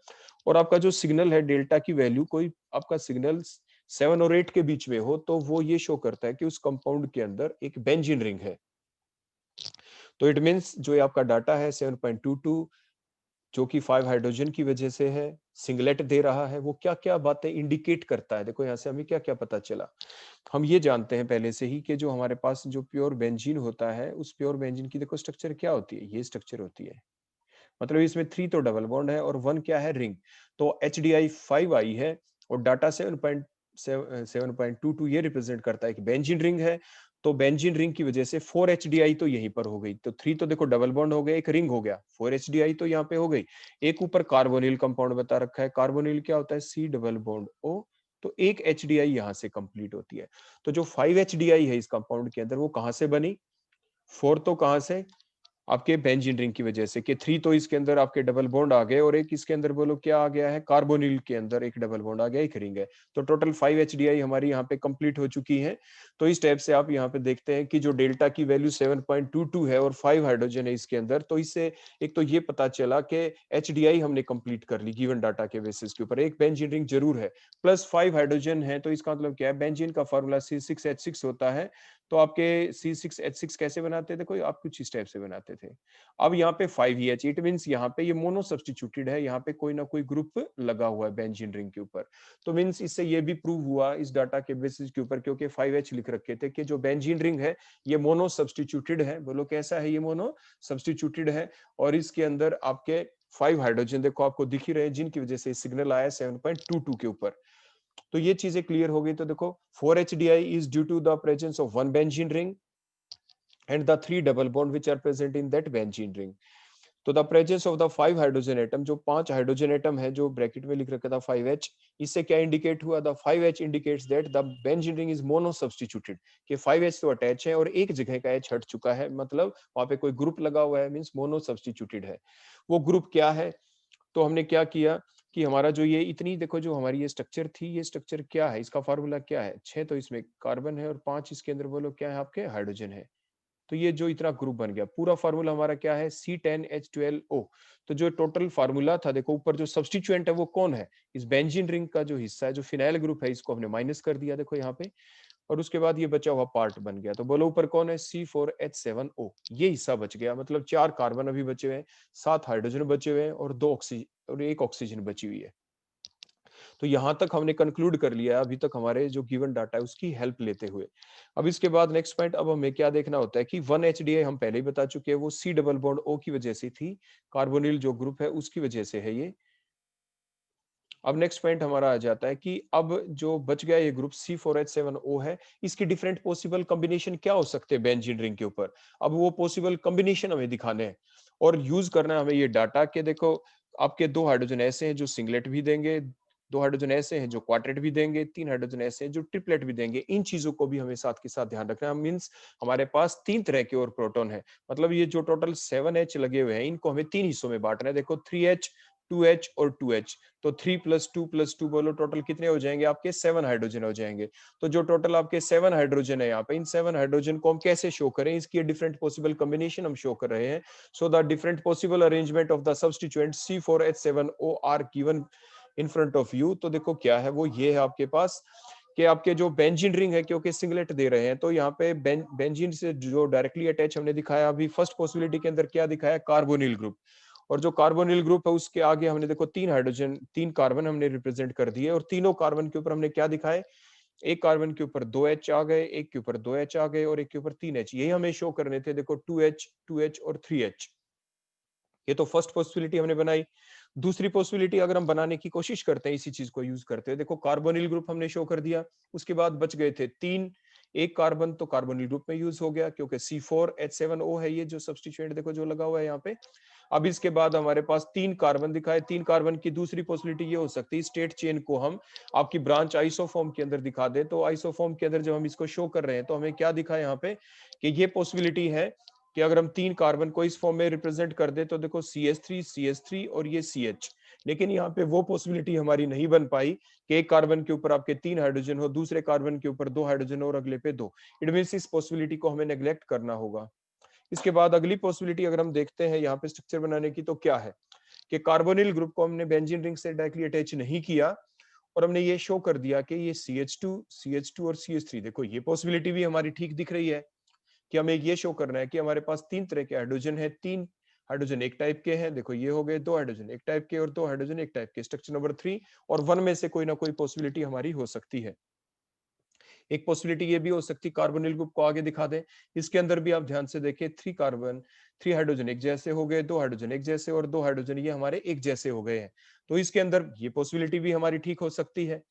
और आपका जो सिग्नल है डेल्टा की वैल्यू कोई आपका सिग्नल 7 और 8 के बीच में हो, तो वो ये शो करता है कि उस कंपाउंड के अंदर एक बेंजीन रिंग है। तो इट मीन्स जो ये आपका डाटा है 7.22 जो कि 5 हाइड्रोजन की वजह से है, सिंगलेट दे रहा है, वो क्या क्या बातें इंडिकेट करता है? देखो यहाँ से हमें क्या क्या पता चला। हम ये जानते हैं पहले से ही कि जो हमारे पास जो प्योर बेंजीन होता है, उस प्योर बेंजीन की देखो स्ट्रक्चर क्या होती है? ये स्ट्रक्चर होती है। मतलब इसमें 3 तो डबल बॉन्ड है और 1 क्या है? रिंग। तो HDI 5 आई है और डाटा 7.22 ये रिप्रेजेंट करता है कि बेंजीन रिंग है। तो बेंजीन रिंग की वजह से 4 HDI तो यहीं पर हो गई। तो 3 तो देखो डबल बॉन्ड हो गया, एक रिंग हो गया, 4 HDI तो यहाँ पे हो गई। एक ऊपर कार्बोनिल कंपाउंड बता रखा है। कार्बोनिल क्या होता है? C double bond O। तो एक HDI यहाँ से कंप्लीट होती है। तो जो 5 HDI है इस कंपाउंड के अंदर वो कहां से बनी? 4 तो कहां से? आपके बेंजीन रिंग की वजह से कि 3 तो इसके अंदर आपके डबल बॉन्ड आ गए और एक इसके अंदर बोलो क्या आ गया है? कार्बोनिल के अंदर एक डबल बॉन्ड आ गया, एक रिंग है। तो टोटल 5 HDI हमारी यहाँ पे कंप्लीट हो चुकी है। तो इस टाइप से आप यहाँ पे देखते हैं कि जो डेल्टा की वैल्यू 7.22 है और 5 हाइड्रोजन है इसके अंदर, तो इससे एक तो ये पता चला कि HDI हमने कंप्लीट कर ली गिवन डाटा के बेसिस के ऊपर। एक बेंजीन रिंग जरूर है, प्लस 5 हाइड्रोजन है, तो इसका मतलब क्या है? बेंजीन का फार्मूला C6H6 होता है। तो आपके C6H6 कैसे बनाते थे? कोई आप कुछ इस टाइप से बनाते थे। अब यहाँ पे 5EH, इट मीन्स यहाँ पे ये मोनो सब्स्टिट्यूटेड है, यहाँ पे कोई ना कोई ग्रुप लगा हुआ है बेंजीन रिंग के ऊपर। तो मीन्स इससे ये भी प्रूव हुआ इस डाटा के बेसिस के ऊपर, क्योंकि 5H लिख रखे थे कि जो बेंजीन रिंग है ये मोनो सब्स्टिट्यूटेड है। बोलो कैसा है? ये मोनो सब्स्टिट्यूटेड है और इसके अंदर आपके 5 हाइड्रोजन देखो आपको दिख ही रहे हैं, जिनकी वजह से सिग्नल आया 7.22 के ऊपर। तो ये चीजें क्लियर हो गई। तो देखो 4 HDI is due to the presence of one benzene ring and the 3 double bond which are present in that benzene ring. तो the presence of the 5 hydrogen atom, जो 5 हाइड्रोजन एटम है जो ब्रैकेट में लिख रखा था 5H, इससे क्या इंडिकेट हुआ? The 5H indicates that the benzene ring is mono substituted, कि 5H तो अटैच है और एक जगह का H हट चुका है, मतलब वहां पे कोई ग्रुप लगा हुआ है, मींस मोनो सब्स्टिट्यूटेड है। वो ग्रुप क्या है? तो हमने क्या किया कि हमारा जो ये इतनी देखो जो हमारी ये स्ट्रक्चर थी, ये स्ट्रक्चर क्या है? इसका फार्मूला क्या है? 6 तो इसमें कार्बन है और 5 इसके अंदर बोलो क्या है? आपके हाइड्रोजन है। तो ये जो इतना ग्रुप बन गया, पूरा फार्मूला हमारा क्या है? C10H12O। तो जो टोटल फार्मूला था देखो ऊपर जो सब्स्टिट्यूएंट है वो कौन है? इस बेंजीन रिंग का जो हिस्सा है, जो फिनाइल ग्रुप है, इसको हमने माइनस कर दिया देखो यहाँ पे, और उसके बाद ये बचा हुआ पार्ट बन गया। तो बोलो ऊपर कौन है? C4H7O। ये हिस्सा बच गया, मतलब 4 कार्बन अभी बचे हुए हैं, 7 हाइड्रोजन बचे हुए हैं और 2 ऑक्सीजन और 1 ऑक्सीजन बची हुई है। तो यहां तक हमने कंक्लूड कर लिया अभी तक हमारे जो गिवन डाटा है उसकी हेल्प लेते हुए। अब इसके बाद नेक्स्ट पॉइंट अब हमें क्या देखना होता है कि 1 HDI हम पहले ही बता चुके हैं, वो C डबल बॉन्ड O की वजह से थी, कार्बोनिल जो ग्रुप है उसकी वजह से है ये। अब नेक्स्ट पॉइंट हमारा आ जाता है कि अब जो बच गया ये ग्रुप C4H7O है, इसकी डिफरेंट पॉसिबल कॉम्बिनेशन क्या हो सकते हैं बेंजीन रिंग के ऊपर? अब वो पॉसिबल कॉम्बिनेशन हमें दिखाने हैं और यूज करना है हमें ये डाटा के देखो आपके 2 हाइड्रोजन ऐसे हैं जो सिंगलेट भी देंगे, 2 हाइड्रोजन ऐसे हैं जो क्वाड्रेट भी देंगे, 3 हाइड्रोजन ऐसे हैं जो ट्रिपलेट भी देंगे। इन चीजों को भी हमें साथ के साथ ध्यान रखना है। मींस हमारे पास 3 तरह के और प्रोटॉन है, मतलब ये जो टोटल 7H लगे हुए हैं इनको हमें 3 हिस्सों में बांटना है। देखो 3H, 2H और 2H। तो 3 + 2 बोलो टोटल कितने हो जाएंगे? आपके 7 हाइड्रोजन हो जाएंगे। तो जो टोटल आपके 7 हाइड्रोजन है यहाँ पे, इन 7 हाइड्रोजन को हम कैसे शो करें? इसकी डिफरेंट पॉसिबल कॉम्बिनेशन हम शो कर रहे हैं। So the different possible arrangement of the substituent C4H7O are given in front of you. तो देखो क्या है वो, ये है आपके पास कि आपके जो बेंजीन रिंग है क्योंकि सिंगलेट दे रहे हैं, तो यहाँ पे बेंजीन से जो डायरेक्टली अटैच हमने दिखाया अभी फर्स्ट पॉसिबिलिटी के अंदर क्या दिखाया, कार्बोनिल ग्रुप। और जो कार्बोनिल ग्रुप है उसके आगे हमने देखो 3 हाइड्रोजन 3 कार्बन हमने रिप्रेजेंट कर दिए, और तीनों कार्बन के ऊपर हमने क्या दिखाए, एक कार्बन के ऊपर 2 H आ गए, एक के ऊपर 2 H आ गए और एक के ऊपर 3 H। यही हमें शो करने थे, देखो 2H और 3H। ये तो फर्स्ट पॉसिबिलिटी हमने बनाई। दूसरी पॉसिबिलिटी अगर हम बनाने की कोशिश करते हैं इसी चीज को यूज करते हैं, देखो कार्बोनिल ग्रुप हमने शो कर दिया, उसके बाद बच गए थे 3, एक कार्बन तो कार्बोनिल ग्रुप में यूज हो गया क्योंकि C4H7O है ये जो सब्स्टिट्यूएंट देखो जो लगा हुआ है यहाँ पे। अब इसके बाद हमारे पास 3 कार्बन दिखाए, 3 कार्बन की दूसरी पॉसिबिलिटी ये हो सकती है स्टेट चेन को हम आपकी ब्रांच आइसोफॉर्म के अंदर दिखा दे। तो आइसोफॉर्म के अंदर जब हम इसको शो कर रहे हैं तो हमें क्या दिखा यहाँ पे कि ये पॉसिबिलिटी है कि अगर हम 3 कार्बन को इस फॉर्म में रिप्रेजेंट कर दे तो देखो CH3 और ये CH। लेकिन यहाँ पे वो पॉसिबिलिटी हमारी नहीं बन पाई कि एक कार्बन के ऊपर आपके 3 हाइड्रोजन हो, दूसरे कार्बन के ऊपर 2 हाइड्रोजन और अगले पे 2। इट मींस इस पॉसिबिलिटी को हमें नेग्लेक्ट करना होगा। इसके बाद अगली पॉसिबिलिटी अगर हम देखते हैं यहाँ पे स्ट्रक्चर बनाने की, तो क्या है कि कार्बोनिल ग्रुप को हमने बेंजीन रिंग से डायरेक्टली अटैच नहीं किया और हमने ये शो कर दिया कि ये CH2 और CH3। देखो ये पॉसिबिलिटी भी हमारी ठीक दिख रही है कि हमें ये शो करना है कि हमारे पास 3 तरह के हाइड्रोजन है, 3 हाइड्रोजन एक टाइप के हैं, देखो ये हो गए 2 हाइड्रोजन एक टाइप के और 2 हाइड्रोजन एक टाइप के, स्ट्रक्चर नंबर 3 और 1 में से कोई ना कोई पॉसिबिलिटी हमारी हो सकती है। एक पॉसिबिलिटी ये भी हो सकती है कार्बोनिल ग्रुप को आगे दिखा दें, इसके अंदर भी आप ध्यान से देखें 3 कार्बन 3 हाइड्रोजन एक जैसे हो गए, 2 हाइड्रोजन एक जैसे और 2 हाइड्रोजन ये हमारे एक जैसे हो गए हैं। तो इसके अंदर ये पॉसिबिलिटी भी हमारी ठीक हो सकती है।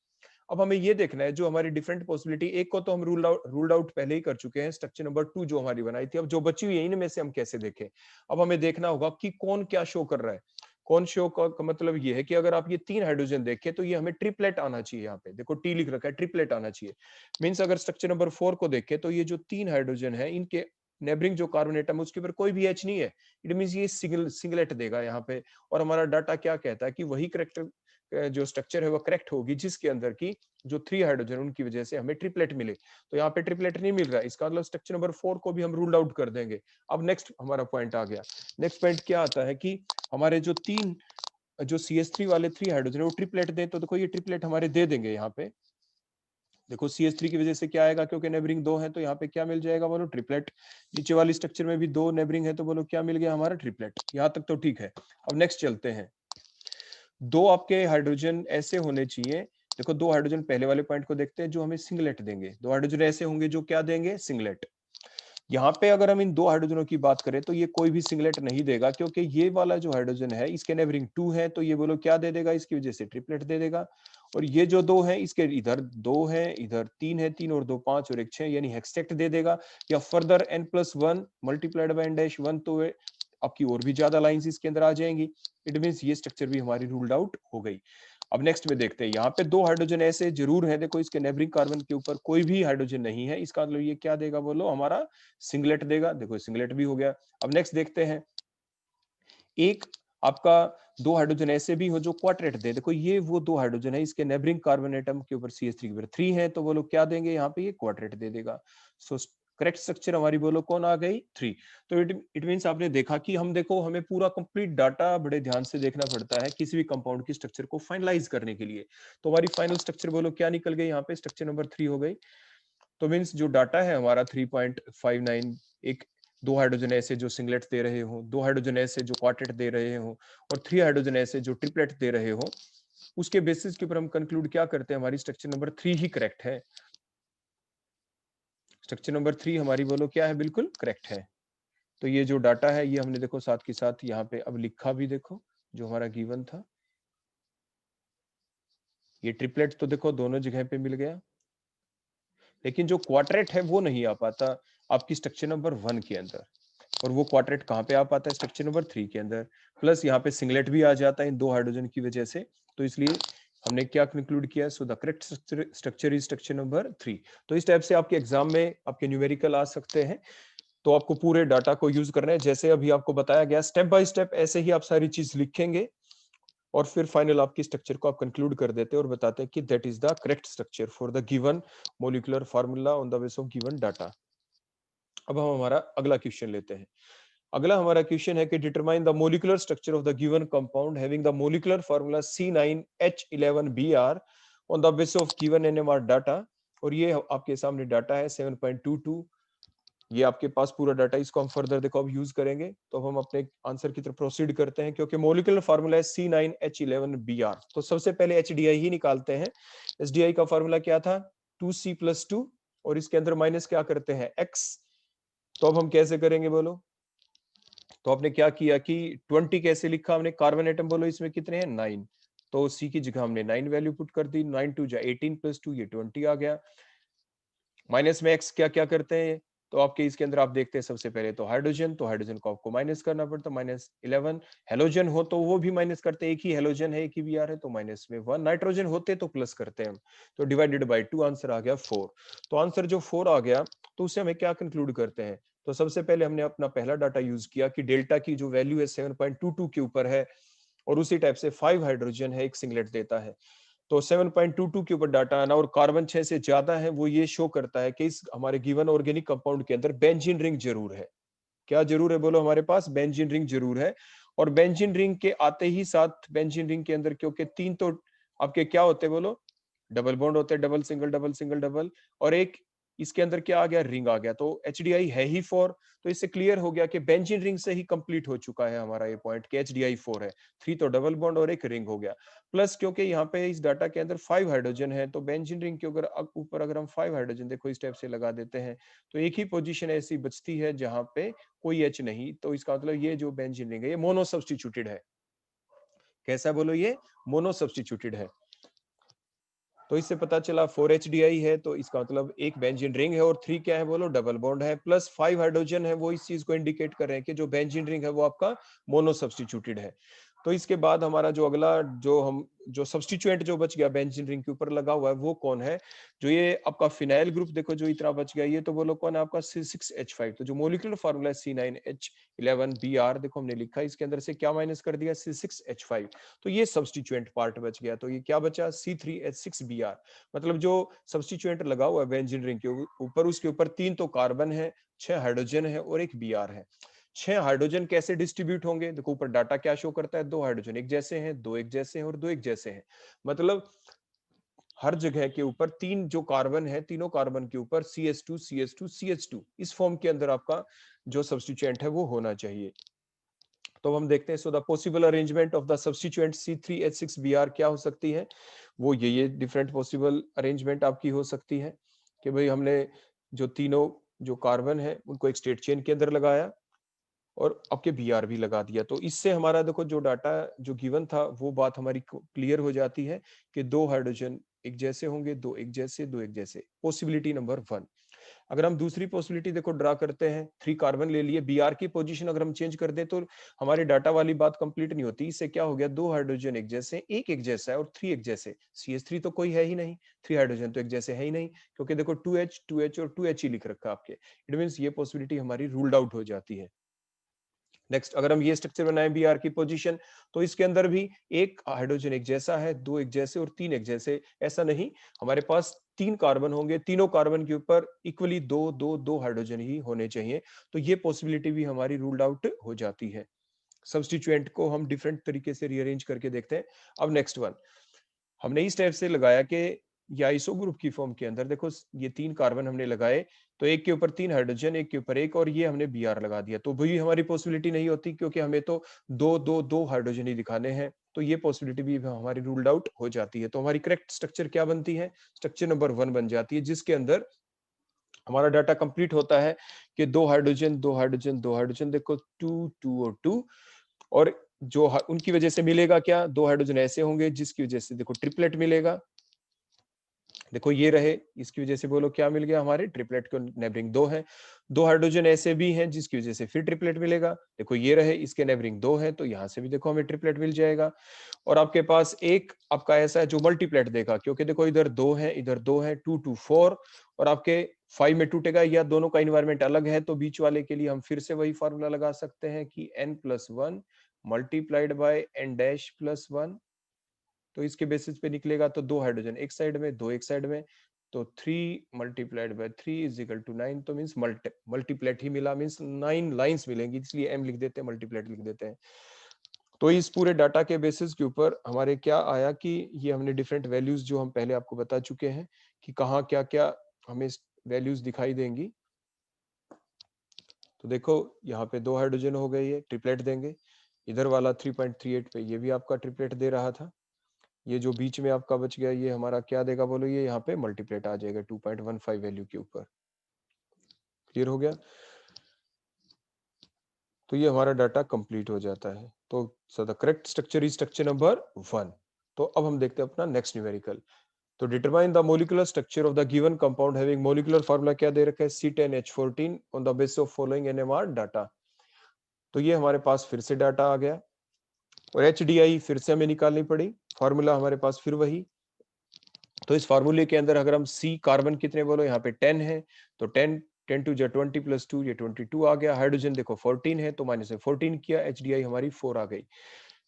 अब हमें ये देखना है जो हमारी डिफरेंट पॉसिबिलिटी, एक को तो हम रूल्ड आउट पहले ही कर चुके हैं, स्ट्रक्चर नंबर 2 जो हमारी बनाई थी। अब जो बची हुई है इनमें से हम कैसे देखें, अब हमें देखना होगा कि कौन क्या शो कर रहा है। कौन शो का मतलब ये है कि अगर आप ये 3 हाइड्रोजन देखें तो ये हमें ट्रिपलेट आना चाहिए, यहाँ पे देखो टी लिख रखा है, ट्रिपलेट आना चाहिए। मींस अगर स्ट्रक्चर नंबर 4 को देखें तो ये जो 3 हाइड्रोजन है इनके नेबरिंग जो कार्बन एटम है उसके ऊपर कोई भी एच नहीं है, इट मींस ये सिंगलेट देगा यहाँ पे। और हमारा डाटा क्या कहता है कि वही करेक्ट जो स्ट्रक्चर है वो करेक्ट होगी जिसके अंदर की जो 3 हाइड्रोजन उनकी वजह से हमें ट्रिपलेट मिले। तो यहाँ पे ट्रिपलेट नहीं मिल रहा है, इसका मतलब स्ट्रक्चर नंबर 4 को भी हम रूल आउट कर देंगे। अब नेक्स्ट हमारा पॉइंट आ गया, नेक्स्ट पॉइंट क्या आता है कि हमारे जो 3 जो CH3 वाले 3 हाइड्रोजन है वो ट्रिपलेट दे, तो देखो ये ट्रिपलेट हमारे दे देंगे। यहाँ पे देखो CH3 की वजह से क्या आएगा, क्योंकि नेबरिंग 2 है तो यहाँ पे क्या मिल जाएगा, बोलो ट्रिपलेट। नीचे वाली स्ट्रक्चर में भी 2 नेबरिंग है तो बोलो क्या मिल गया, हमारा ट्रिपलेट। यहाँ तक तो ठीक है। अब नेक्स्ट चलते हैं, 2 आपके हाइड्रोजन ऐसे होने चाहिए, देखो 2 हाइड्रोजन पहले वाले पॉइंट को देखते हैं जो हमें सिंगलेट देंगे, 2 हाइड्रोजन ऐसे होंगे जो क्या देंगे, सिंगलेट। यहाँ पे अगर हम इन 2 हाइड्रोजनों की बात करें तो ये कोई भी सिंगलेट नहीं देगा, क्योंकि ये वाला जो हाइड्रोजन है इसके नेबरिंग 2 है तो ये बोलो क्या दे देगा, इसकी वजह से ट्रिपलेट दे देगा। और ये जो 2 है इसके इधर 2 है, इधर 3 है, 3 और 2 5 और 1 6 यानी हेक्सेट दे देगा। या further n+1 multiplied by n-1 तो आपकी और भी ज्यादा लाइंस इसके अंदर आ जाएंगी। इट मींस ये स्ट्रक्चर भी हमारी रूल्ड आउट हो गई। अब नेक्स्ट में देखते हैं, यहाँ पे 2 हाइड्रोजन ऐसे जरूर है, देखो इसके नेबरिंग कार्बन के ऊपर कोई भी हाइड्रोजन नहीं है, इसका मतलब ये क्या देगा, बोलो हमारा सिंगलेट देगा। देखो सिंगलेट भी हो गया। अब नेक्स्ट देखते हैं, एक आपका 2 हाइड्रोजन ऐसे भी हो जो क्वाड्रेट दे, देखो ये वो 2 हाइड्रोजन है इसके नेबरिंग कार्बन एटम के ऊपर CH3 के ऊपर 3 है तो बोलो क्या देंगे, यहाँ पे ये क्वाड्रेट दे देगा। सो करेक्ट स्ट्रक्चर हमारी बोलो कौन आ गई, 3। तो इट मींस आपने देखा कि हम देखो हमें पूरा कंप्लीट डाटा बड़े ध्यान से देखना पड़ता है किसी भी कंपाउंड की स्ट्रक्चर को फाइनलाइज करने के लिए। तो हमारी फाइनल स्ट्रक्चर बोलो क्या निकल गई, यहाँ पे स्ट्रक्चर नंबर 3 हो गई। तो मींस जो डाटा है हमारा 3.59, एक 2 हाइड्रोजन ऐसे जो सिंगलेट दे रहे हो, 2 हाइड्रोजन ऐसे जो क्वार्टेट दे रहे हो और 3 हाइड्रोजन ऐसे जो ट्रिपलेट दे रहे हो, उसके बेसिस के ऊपर हम कंक्लूड क्या करते हैं, हमारी स्ट्रक्चर नंबर 3 ही करेक्ट है। स्ट्रक्चर नंबर 3 हमारी बोलो क्या है, बिल्कुल करेक्ट है। तो ये जो डाटा है ये हमने देखो साथ के साथ यहाँ पे अब लिखा भी, देखो जो हमारा गिवन था, ये ट्रिपलेट तो देखो दोनों जगह पे मिल गया, लेकिन जो क्वाड्रेट है वो नहीं आ पाता आपकी स्ट्रक्चर नंबर 1 के अंदर। और वो क्वाड्रेट कहाँ पे आ पाता है, स्ट्रक्चर नंबर 3 के अंदर। प्लस यहाँ पे सिंगलेट भी आ जाता है इन 2 हाइड्रोजन की वजह से। तो इसलिए हमने क्या कंक्लूड किया, so the correct structure is structure number 3। तो इस टाइप से आपके एग्जाम में आपके न्यूमेरिकल आ सकते हैं। तो आपको पूरे डाटा को यूज करना है, जैसे अभी आपको बताया गया स्टेप बाय स्टेप ऐसे ही आप सारी चीज लिखेंगे और फिर फाइनल आपकी स्ट्रक्चर को आप कंक्लूड कर देते हैं और बताते हैं कि that is the correct structure for the given molecular formula on the base of given data. अब हम हमारा अगला क्वेश्चन लेते हैं। अगला हमारा क्वेश्चन है कि determine the molecular structure of the given compound having the molecular formula C9H11Br on the basis of given NMR data और ये आपके सामने डाटा है 7.22, ये आपके पास पूरा डाटा, इसको हम फर्दर देखो अब यूज करेंगे। तो अब हम अपने आंसर की तरफ प्रोसीड करते हैं, क्योंकि मॉलिक्यूलर फार्मूला है C9H11Br। तो सबसे पहले HDI ही निकालते हैं। HDI का फार्मूला क्या था, 2C+2, और इसके अंदर माइनस क्या करते हैं, X। तो अब हम कैसे करेंगे बोलो, तो आपने क्या किया कि 20 कैसे लिखा हमने, कार्बन एटम बोलो इसमें कितने हैं, 9। तो C की जगह हमने 9 वैल्यू पुट कर दी, 9 2 जा 18 + 2 ये 20 आ गया। माइनस में एक्स क्या क्या करते हैं, तो आपके इसके अंदर आप देखते हैं सबसे पहले तो हाइड्रोजन, तो हाइड्रोजन को आपको माइनस करना पड़ता, -11। हेलोजन हो तो वो भी माइनस करते हैं, एक ही हेलोजन है, एक ही Br है, तो -1। नाइट्रोजन होते तो प्लस करते हैं हम, तो डिवाइडेड बाय 2, आंसर आ गया 4। तो आंसर जो 4 आ गया, तो उससे हमें क्या कंक्लूड करते हैं, तो सबसे पहले हमने अपना पहला डाटा यूज किया कि डेल्टा की जो वैल्यू है 7.22 के ऊपर है, और उसी टाइप से 5 हाइड्रोजन है, एक सिंगलेट देता है। तो 7.22 के ऊपर डाटा आना और कार्बन 6 से ज्यादा है, वो ये शो करता है कि इस हमारे गिवन ऑर्गेनिक कंपाउंड के अंदर बेंजीन रिंग जरूर है। क्या जरूर है बोलो, हमारे पास बेंजीन रिंग जरूर है। और बेंजीन रिंग के आते ही साथ बेंजीन रिंग के अंदर, क्योंकि 3 तो आपके क्या होते हैं बोलो, डबल बॉन्ड होते हैं, double single double single double, और एक इसके अंदर क्या आ गया, रिंग आ गया। तो HDI है ही 4। तो इससे क्लियर हो गया कि बेंजीन रिंग से ही कंप्लीट हो चुका है हमारा ये पॉइंट कि HDI 4 है। 3 तो डबल बॉन्ड और एक रिंग हो गया। प्लस क्योंकि यहाँ पे इस डाटा के अंदर 5 हाइड्रोजन है, तो बेंजीन रिंग के ऊपर अगर हम 5 हाइड्रोजन देखो इस टाइप से लगा देते हैं, तो एक ही पोजीशन ऐसी बचती है जहां पे कोई H नहीं। तो इसका मतलब ये जो बेंजीन रिंग है ये मोनो सब्स्टिट्यूटेड है। कैसा बोलो, ये मोनो सब्स्टिट्यूटेड है। तो इससे पता चला 4HDI है, तो इसका मतलब एक बेंजीन रिंग है, और 3 क्या है बोलो, डबल बॉन्ड है, प्लस 5 हाइड्रोजन है। वो इस चीज को इंडिकेट कर रहे हैं कि जो बेंजीन रिंग है वो आपका मोनो सब्स्टिट्यूटेड है। तो इसके बाद हमारा जो अगला जो सब्स्टिट्यूएंट जो बच गया बेंजीन रिंग के ऊपर लगा हुआ है, वो कौन है, जो ये आपका फिनाइल ग्रुप देखो जो इतना बच गया, ये तो बोलो कौन है आपका C6H5। तो जो मोलिकुलर फार्मूला है C9H11Br, देखो हमने लिखा है, इसके अंदर से क्या माइनस कर दिया, C6H5। तो ये सब्स्टिट्यूएंट पार्ट बच गया, तो ये क्या बचा, C3H6Br। मतलब जो सब्स्टिट्यूएंट लगा हुआ है बेंजीन रिंग के ऊपर, उसके ऊपर 3 तो कार्बन है, 6 हाइड्रोजन है और एक Br है। 6 हाइड्रोजन कैसे डिस्ट्रीब्यूट होंगे, देखो ऊपर डाटा क्या शो करता है, 2 हाइड्रोजन एक जैसे हैं, 2 एक जैसे हैं और 2 एक जैसे हैं। मतलब हर जगह के ऊपर 3 जो कार्बन है, तीनों कार्बन के ऊपर CH2 CH2 CH2 इस फॉर्म के अंदर आपका जो सब्स्टिट्यूएंट है वो होना चाहिए। तो हम देखते हैं, so the possible arrangement of the substituent C3H6Br क्या हो सकती है, वो ये डिफरेंट पॉसिबल अरेंजमेंट आपकी हो सकती है कि भाई हमने जो तीनों जो कार्बन है उनको एक स्टेट चेन के अंदर लगाया और आपके Br भी लगा दिया। तो इससे हमारा देखो जो डाटा जो गिवन था वो बात हमारी क्लियर हो जाती है कि 2 हाइड्रोजन एक जैसे होंगे, 2 एक जैसे, 2 एक जैसे, पॉसिबिलिटी नंबर 1। अगर हम दूसरी पॉसिबिलिटी देखो ड्रा करते हैं, 3 कार्बन ले लिए, Br की पोजीशन अगर हम चेंज कर दें तो हमारे डाटा वाली बात कंप्लीट नहीं होती। इससे क्या हो गया, 2 हाइड्रोजन एक जैसे, एक एक जैसा है और 3 एक जैसे। CH3 तो कोई है ही नहीं, 3 हाइड्रोजन तो एक जैसे है ही नहीं, क्योंकि देखो 2H 2H और 2H ही लिख रखा है आपके। इट मींस ये पॉसिबिलिटी हमारी रूल्ड आउट हो जाती है। नेक्स्ट, अगर हम ये स्ट्रक्चर बनाएं Br की पोजीशन, तो इसके अंदर भी एक हाइड्रोजन एक जैसा है, 2 एक जैसे और 3 एक जैसे, ऐसा नहीं। हमारे पास 3 कार्बन होंगे, तीनों कार्बन के ऊपर इक्वली 2 2 2 हाइड्रोजन ही होने चाहिए। तो ये पॉसिबिलिटी भी हमारी रूल्ड आउट हो जाती है। सब्स्टिट्यूएंट को हम डिफरेंट तरीके से रीअरेंज करके देखते हैं। अब नेक्स्ट वन हमने इस टाइप से लगाया कि ये आइसो ग्रुप की फॉर्म के अंदर देखो ये 3 कार्बन हमने लगाए, तो एक के ऊपर 3 हाइड्रोजन, एक के ऊपर एक, और ये हमने Br लगा दिया। तो वही हमारी पॉसिबिलिटी नहीं होती, क्योंकि हमें तो 2 2 2 हाइड्रोजन ही दिखाने हैं। तो ये पॉसिबिलिटी भी हमारी रूल्ड आउट हो जाती है। तो हमारी करेक्ट स्ट्रक्चर क्या बनती है, स्ट्रक्चर नंबर 1 बन जाती है, जिसके अंदर हमारा डाटा कंप्लीट होता है कि 2 हाइड्रोजन 2 हाइड्रोजन 2 हाइड्रोजन, देखो 2 2 और 2, और जो उनकी वजह से मिलेगा क्या, 2 हाइड्रोजन ऐसे होंगे जिसकी वजह से देखो ट्रिपलेट मिलेगा। देखो ये रहे, इसकी वजह से बोलो क्या मिल गया, हमारे ट्रिपलेट को नेबरिंग 2 है। 2 हाइड्रोजन ऐसे भी हैं जिसकी वजह से फिर ट्रिपलेट मिलेगा। देखो ये रहे, इसके नेबरिंग 2 है, तो यहाँ से भी देखो हमें ट्रिपलेट मिल जाएगा। और आपके पास एक आपका ऐसा है जो मल्टीप्लेट देगा, क्योंकि देखो इधर 2 है, इधर 2 है, 2 2 4, और आपके 5 में टूटेगा, या दोनों का इन्वायरमेंट अलग है, तो बीच वाले के लिए हम फिर से वही फॉर्मूला लगा सकते हैं कि n+1 मल्टीप्लाइड बाय n-1। तो इसके बेसिस पे निकलेगा, तो 2 हाइड्रोजन एक साइड में, 2 एक साइड में, तो 3 multiplied by 3 is equal to 9। तो मींस मल्टीप्लेट ही मिला, मींस 9 लाइंस मिलेंगी, इसलिए m लिख देते हैं, मल्टीप्लेट लिख देते हैं। तो इस पूरे डाटा के बेसिस के ऊपर हमारे क्या आया कि ये हमने डिफरेंट वैल्यूज जो हम पहले आपको बता चुके हैं कि कहाँ क्या क्या हमें वैल्यूज दिखाई देंगी। तो देखो यहाँ पे 2 हाइड्रोजन हो गए, ये ट्रिपलेट देंगे। इधर वाला 3.38 पे ये भी आपका ट्रिपलेट दे रहा था। ये जो बीच में आपका बच गया ये हमारा क्या देगा बोलो, ये यहाँ पे मल्टीप्लेट आ जाएगा 2.15 वैल्यू के ऊपर। क्लियर हो गया? तो ये हमारा डाटा कंप्लीट हो जाता है। तो so the correct structure is structure number 1। तो अब हम देखते हैं अपना नेक्स्ट न्यूमेरिकल। तो determine the molecular structure of the given compound having molecular formula क्या दे रखा है, C10H14 on the basis of following NMR data. तो ये हमारे पास फिर से डाटा आ गया और HDI फिर से हमें निकालनी पड़ी, फार्मूला हमारे पास फिर वही। तो इस फार्मूले के अंदर अगर हम C कार्बन कितने बोलो, यहाँ पे 10 है, तो 10 टू 20 प्लस 2 ये 22 आ गया। हाइड्रोजन देखो 14 है तो माइनस से 14 किया, HDI हमारी 4 आ गई।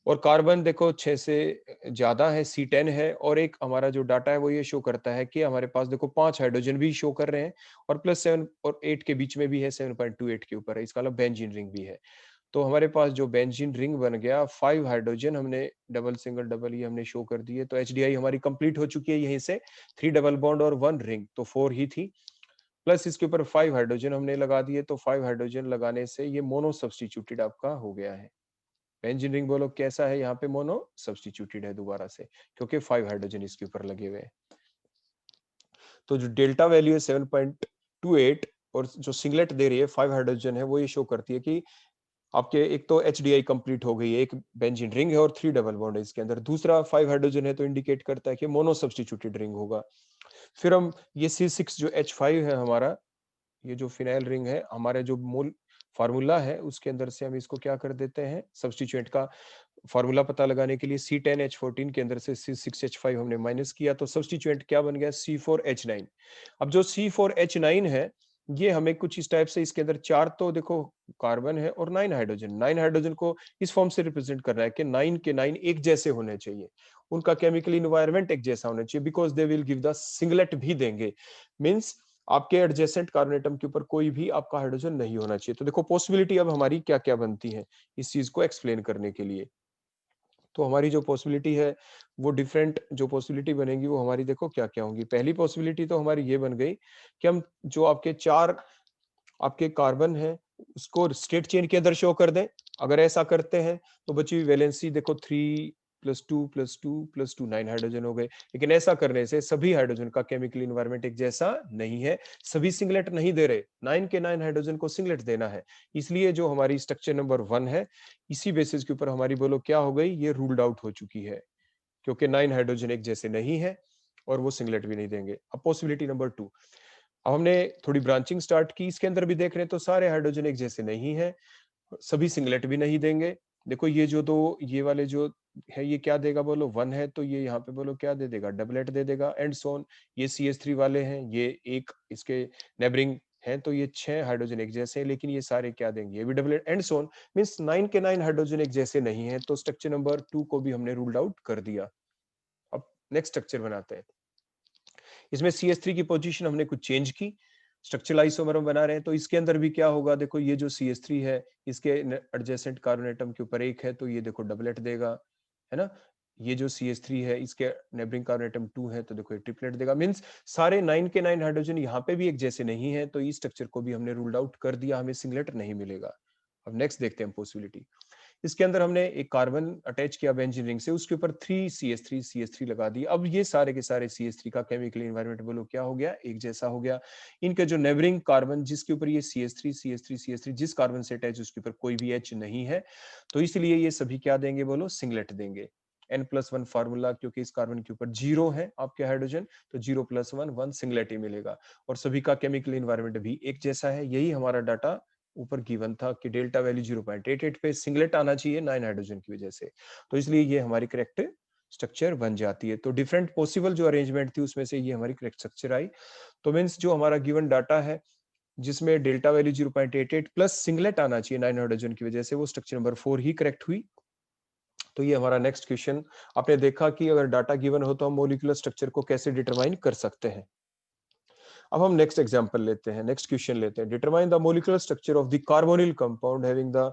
और कार्बन देखो 6 से ज्यादा है, C10 है। और एक हमारा जो डाटा है वो ये शो करता है कि हमारे पास देखो 5 हाइड्रोजन भी शो कर रहे हैं और प्लस 7 और 8 के बीच में भी है, 7.28 के ऊपर है, इसका मतलब बेंजीन रिंग भी है। तो हमारे पास जो बेंजीन रिंग बन गया, 5 हाइड्रोजन हमने डबल सिंगल डबल ये हमने शो कर दिए। तो HDI हमारी कंप्लीट हो चुकी है यहीं से, 3 डबल बॉन्ड और 1 रिंग, तो 4 ही थी। प्लस इसके ऊपर 5 हाइड्रोजन हमने लगा दिए, तो 5 हाइड्रोजन लगाने से ये मोनो सब्स्टिट्यूटेड आपका हो गया है। बेंजीन रिंग बोलो कैसा है, यहाँ पे मोनो सब्स्टिट्यूटेड है दोबारा से, क्योंकि 5 हाइड्रोजन इसके ऊपर लगे हुए हैं। तो जो डेल्टा वैल्यू है 7.28 और जो सिंगलेट दे रही है 5 हाइड्रोजन है, वो ये शो करती है कि आपके एक तो HDI कंप्लीट हो गई है, एक बेंजीन रिंग है और 3 डबल बॉन्ड है इसके अंदर। दूसरा 5 हाइड्रोजन है तो इंडिकेट करता है कि मोनो सब्स्टिट्यूटेड रिंग होगा। फिर हम ये C6 जो H5 है हमारा, ये जो फिनाइल रिंग है, हमारे जो मूल फार्मूला है उसके अंदर से हम इसको क्या कर देते हैं, सब्स्टिट्यूएंट का फार्मूला पता लगाने के लिए C10H14 के अंदर से C6H5 हमने माइनस किया, तो सब्स्टिट्यूएंट क्या बन गया, C4H9। अब जो C4H9 है ये हमें कुछ इस टाइप से, इसके अंदर 4 तो देखो कार्बन है और 9 हाइड्रोजन, 9 हाइड्रोजन को इस फॉर्म से रिप्रेजेंट कर रहा है कि 9 के 9 एक जैसे होने चाहिए, उनका केमिकल इन्वायरमेंट एक जैसा होना चाहिए, because they will give the singlet भी देंगे। मींस आपके एडजेसेंट कार्बन एटम के ऊपर कोई भी आपका हाइड्रोजन नहीं होना चाहिए। तो देखो पॉसिबिलिटी अब हमारी क्या क्या बनती है इस चीज को एक्सप्लेन करने के लिए। तो हमारी जो पॉसिबिलिटी है वो डिफरेंट जो पॉसिबिलिटी बनेगी वो हमारी देखो क्या क्या होंगी। पहली पॉसिबिलिटी तो हमारी ये बन गई कि हम जो आपके 4 आपके कार्बन है उसको स्टेट चेन के अंदर शो कर दें। अगर ऐसा करते हैं तो बची हुई वैलेंसी देखो 3+2+2+2 9 हाइड्रोजन हो गए। लेकिन ऐसा करने से सभी हाइड्रोजन का केमिकल इन्वायरमेंट एक जैसा नहीं है, सभी सिंगलेट नहीं दे रहे, 9 के 9 हाइड्रोजन को सिंगलेट देना है। इसलिए जो हमारी स्ट्रक्चर नंबर 1 है इसी बेसिस के ऊपर हमारी बोलो क्या हो गई, ये रूल्ड आउट हो चुकी है, क्योंकि 9 हाइड्रोजन एक जैसे नहीं है और वो सिंगलेट भी नहीं देंगे। अब पॉसिबिलिटी नंबर 2, अब हमने थोड़ी ब्रांचिंग स्टार्ट की, इसके अंदर भी देख रहे हैं तो सारे हाइड्रोजन एक जैसे नहीं है, सभी सिंगलेट भी नहीं देंगे। देखो ये जो दो ये वाले जो है ये क्या देगा बोलो, 1 है तो ये यहाँ पे बोलो क्या दे देगा, डबलेट दे देगा एंड सोन। ये CH3 वाले हैं, ये एक इसके नेबरिंग है तो ये 6 हाइड्रोजन एक जैसे हैं, लेकिन ये सारे क्या देंगे, ये भी डबलेट एंड सोन। मींस 9 के 9 हाइड्रोजन एक जैसे नहीं है, तो स्ट्रक्चर नंबर 2 को भी हमने रूल्ड आउट कर दिया। अब नेक्स्ट स्ट्रक्चर बनाते हैं। इसमें CH3 की पोजीशन हमने कुछ चेंज की, स्ट्रक्चरल आइसोमर हम बना रहे हैं। तो इसके अंदर भी क्या होगा, देखो ये जो CH3 है इसके एडजेसेंट कार्बन एटम के ऊपर एक है तो ये देखो डबलेट देगा, है ना। ये जो CH3 है इसके नेबरिंग कार्बन एटम 2 है तो देखो ये ट्रिपलेट देगा। मींस सारे 9 के 9 हाइड्रोजन यहाँ पे भी एक जैसे नहीं है, तो इस स्ट्रक्चर को भी हमने रूल्ड आउट कर दिया, हमें सिंगलेट नहीं मिलेगा। अब नेक्स्ट देखते हैं पॉसिबिलिटी। इसके अंदर हमने एक कार्बन अटैच किया बेंजीन रिंग से, उसके ऊपर 3 CH3 लगा दी। अब ये सारे के सारे CH3 का केमिकल एनवायरनमेंट बोलो क्या हो गया, एक जैसा हो गया। इनके जो नेबरिंग कार्बन जिसके ऊपर ये CH3 जिस कार्बन से अटैच उसके ऊपर कोई भी H नहीं है, तो इसलिए ये सभी क्या देंगे बोलो, सिंगलेट देंगे। N+1 फार्मूला, क्योंकि इस कार्बन के ऊपर 0 है आपके हाइड्रोजन, तो 0+1 1 सिंगलेट ही मिलेगा। और सभी का केमिकल एनवायरनमेंट भी एक जैसा है। यही हमारा डाटा ऊपर गिवन था कि डेल्टा वैल्यू 0.88 पे सिंगलेट आना चाहिए 9 हाइड्रोजन की वजह से, तो इसलिए ये हमारी करेक्ट स्ट्रक्चर बन जाती है। तो डिफरेंट पॉसिबल जो अरेंजमेंट थी उसमें से ये हमारी करेक्ट स्ट्रक्चर आई। तो मींस जो हमारा गिवन डाटा है जिसमें डेल्टा वैल्यू 0.88 प्लस सिंगलेट आना चाहिए 9 हाइड्रोजन की वजह से, वो स्ट्रक्चर नंबर 4 ही करेक्ट हुई। तो ये हमारा नेक्स्ट क्वेश्चन। आपने देखा कि अगर डाटा गिवन हो तो हम मोलिकुलर स्ट्रक्चर को कैसे डिटरमाइन कर सकते हैं। अब हम नेक्स्ट एग्जांपल लेते हैं, नेक्स्ट क्वेश्चन लेते हैं। Determine the molecular structure of the carbonyl compound having the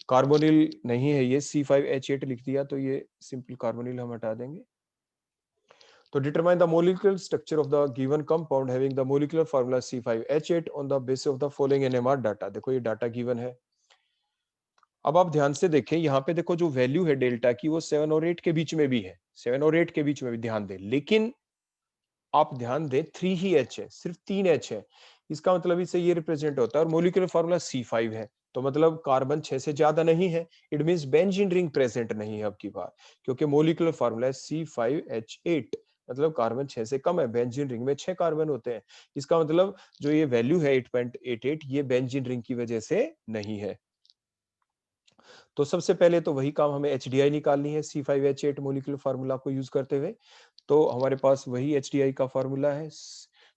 carbonyl नहीं है ये, C5H8 लिख दिया तो ये सिंपल कार्बोनिल हम हटा देंगे। तो determine the molecular structure of the given compound having the molecular formula C5H8 on the basis of the following NMR data. देखो ये डाटा गिवन है। अब आप ध्यान से देखें, यहाँ पे देखो जो वैल्यू है डेल्टा की वो 7 और 8 के बीच में भी है, 7 और 8 के बीच में भी ध्यान दें, लेकिन आप ध्यान दें 3 ही H है, सिर्फ 3 H है। इसका मतलब इससे ये रिप्रेजेंट होता है, और मोलिकुलर फार्मूला C5 है, तो मतलब कार्बन 6 से ज्यादा नहीं है। It means benzene ring present नहीं है अब की बार, क्योंकि मोलिकुलर फार्मूला है C5H8, मतलब कार्बन 6 से कम है। बेंजीन रिंग में 6 कार्बन होते हैं। इसका मतलब जो ये वैल्यू है 8.88 ये बेंजीन रिंग की वजह से नहीं है। तो सबसे पहले तो वही काम, हमें HDI निकालनी है C5H8 मोलिकुलर फार्मूला को यूज करते हुए। तो हमारे पास वही HDI का फार्मूला है।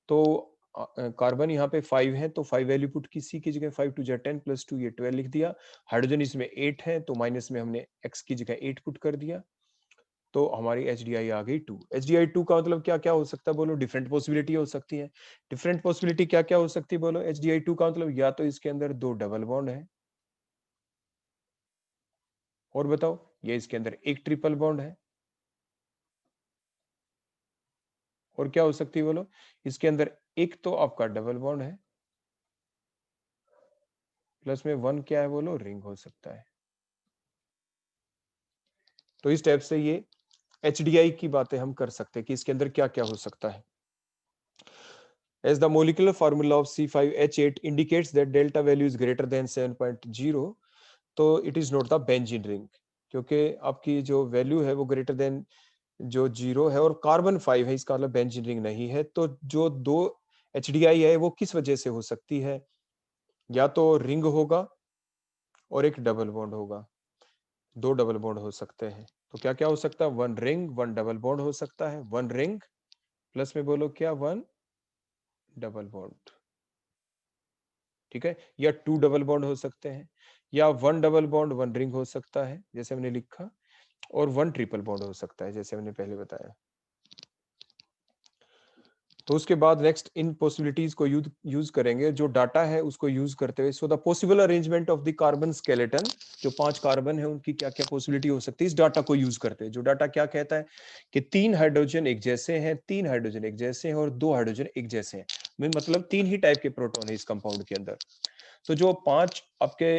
तो कार्बन यहाँ पे 5 है, तो 5 वैल्यू पुट की, C की जगह 5 2 जा 10 प्लस 2 ये 12 लिख दिया। हाइड्रोजन इसमें 8 है, तो माइनस में हमने X की जगह 8 पुट कर दिया, तो हमारी HDI आ गई 2। HDI 2 का मतलब क्या क्या हो सकता है बोलो? डिफरेंट पॉसिबिलिटी हो सकती है। डिफरेंट पॉसिबिलिटी क्या क्या हो सकती है बोलो? HDI 2 का मतलब या तो इसके अंदर 2 डबल बॉन्ड है, और बताओ, ये इसके अंदर एक ट्रिपल बॉन्ड है, और क्या हो सकती है बोलो? इसके अंदर एक तो आपका डबल बॉन्ड है, प्लस में 1 क्या है बोलो? रिंग हो सकता है। तो इस टाइप से ये HDI की बातें हम कर सकते हैं कि इसके अंदर क्या क्या हो सकता है। As the molecular formula of C5H8 indicates that delta value is greater than 7.0, तो it is not the benzene ring, क्योंकि आपकी जो वैल्यू है वो ग्रेटर देन जो 0 है और कार्बन 5 है, इसका मतलब बेंजीन रिंग नहीं है। तो जो दो HDI है वो किस वजह से हो सकती है? या तो रिंग होगा और एक डबल बॉन्ड होगा, दो डबल बॉन्ड हो सकते हैं। तो क्या क्या हो सकता है? 1 रिंग 1 डबल बॉन्ड हो सकता है, 1 रिंग प्लस में बोलो क्या? 1 डबल बॉन्ड, ठीक है। या 2 डबल बॉन्ड हो सकते हैं, या 1 डबल बॉन्ड 1 रिंग हो सकता है जैसे हमने लिखा, और 1 ट्रिपल बॉन्ड हो सकता है जैसे हमने पहले बताया। तो उसके बाद नेक्स्ट इन पॉसिबिलिटीज को यूज करेंगे, जो डाटा है उसको यूज करते हुए। So the possible arrangement of the carbon skeleton, जो 5 कार्बन है उनकी क्या क्या पॉसिबिलिटी हो सकती है इस डाटा को यूज करते हैं। जो डाटा क्या कहता है कि 3 हाइड्रोजन एक जैसे हैं, 3 हाइड्रोजन एक जैसे हैं, और 2 हाइड्रोजन एक जैसे हैं। मतलब 3 ही टाइप के प्रोटॉन है इस कंपाउंड के अंदर। तो जो 5 आपके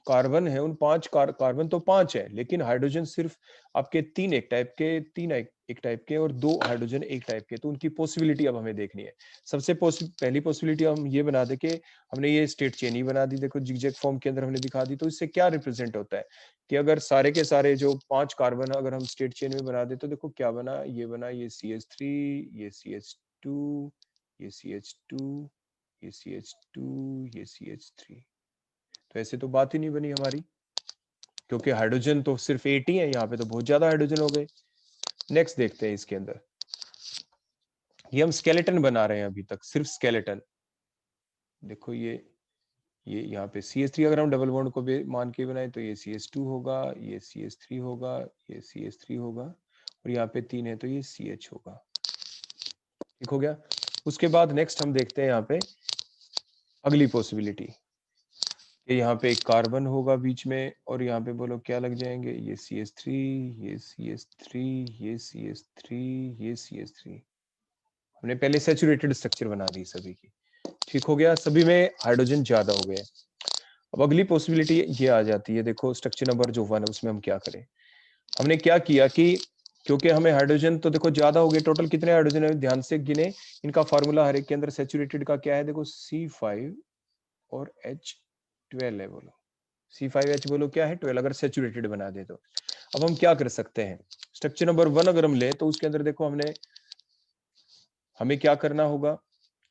कार्बन है, उन 5 कार्बन तो 5 है, लेकिन हाइड्रोजन सिर्फ आपके 3 एक टाइप के, 3 एक टाइप के, और 2 हाइड्रोजन एक टाइप के। तो उनकी पॉसिबिलिटी अब हमें देखनी है। सबसे पहली पॉसिबिलिटी हम ये बना दे कि हमने ये स्टेट चेन ही बना दी, देखो जिगजैग फॉर्म के अंदर हमने दिखा दी। तो इससे क्या रिप्रेजेंट होता है कि अगर सारे के सारे जो 5 कार्बन अगर हम स्टेट चेन में बना दे, तो देखो क्या बना, ये बना, ये CH3, ये CH2, ये CH2, ये CH2, ये CH3। तो ऐसे तो बात ही नहीं बनी हमारी, क्योंकि हाइड्रोजन तो सिर्फ 8 ही है, यहाँ पे तो बहुत ज्यादा हाइड्रोजन हो गए। नेक्स्ट देखते हैं इसके अंदर, ये हम स्केलेटन बना रहे हैं अभी तक, सिर्फ स्केलेटन। देखो ये यहाँ पे CH3 अगर हम डबल बॉन्ड को भी मान के बनाए तो ये CH2 होगा, ये CH3 होगा, ये CH3 होगा, और यहाँ पे 3 है तो ये CH होगा। ठीक हो गया। उसके बाद नेक्स्ट हम देखते हैं यहाँ पे अगली पॉसिबिलिटी, ये यहाँ पे एक कार्बन होगा बीच में, और यहाँ पे बोलो क्या लग जाएंगे, ये CH3, ये CH3, ये CH3, ये CH3। हमने पहले सैचुरेटेड स्ट्रक्चर बना दी सभी की। ठीक हो गया, सभी में हाइड्रोजन ज्यादा हो गए। अब अगली पॉसिबिलिटी ये आ जाती है, देखो स्ट्रक्चर नंबर जो 1 है उसमें हम क्या करें। हमने क्या किया कि क्योंकि हमें हाइड्रोजन तो देखो ज्यादा हो गए, टोटल कितने हाइड्रोजन है ध्यान से गिने। इनका फार्मूला हर एक के अंदर सैचुरेटेड का क्या है, देखो C5 और H12 है। बोलो C5H बोलो क्या है, 12, अगर सैचुरेटेड बना दे तो। अब हम क्या कर सकते हैं, स्ट्रक्चर नंबर 1 अगर हम ले तो उसके अंदर देखो हमें क्या करना होगा,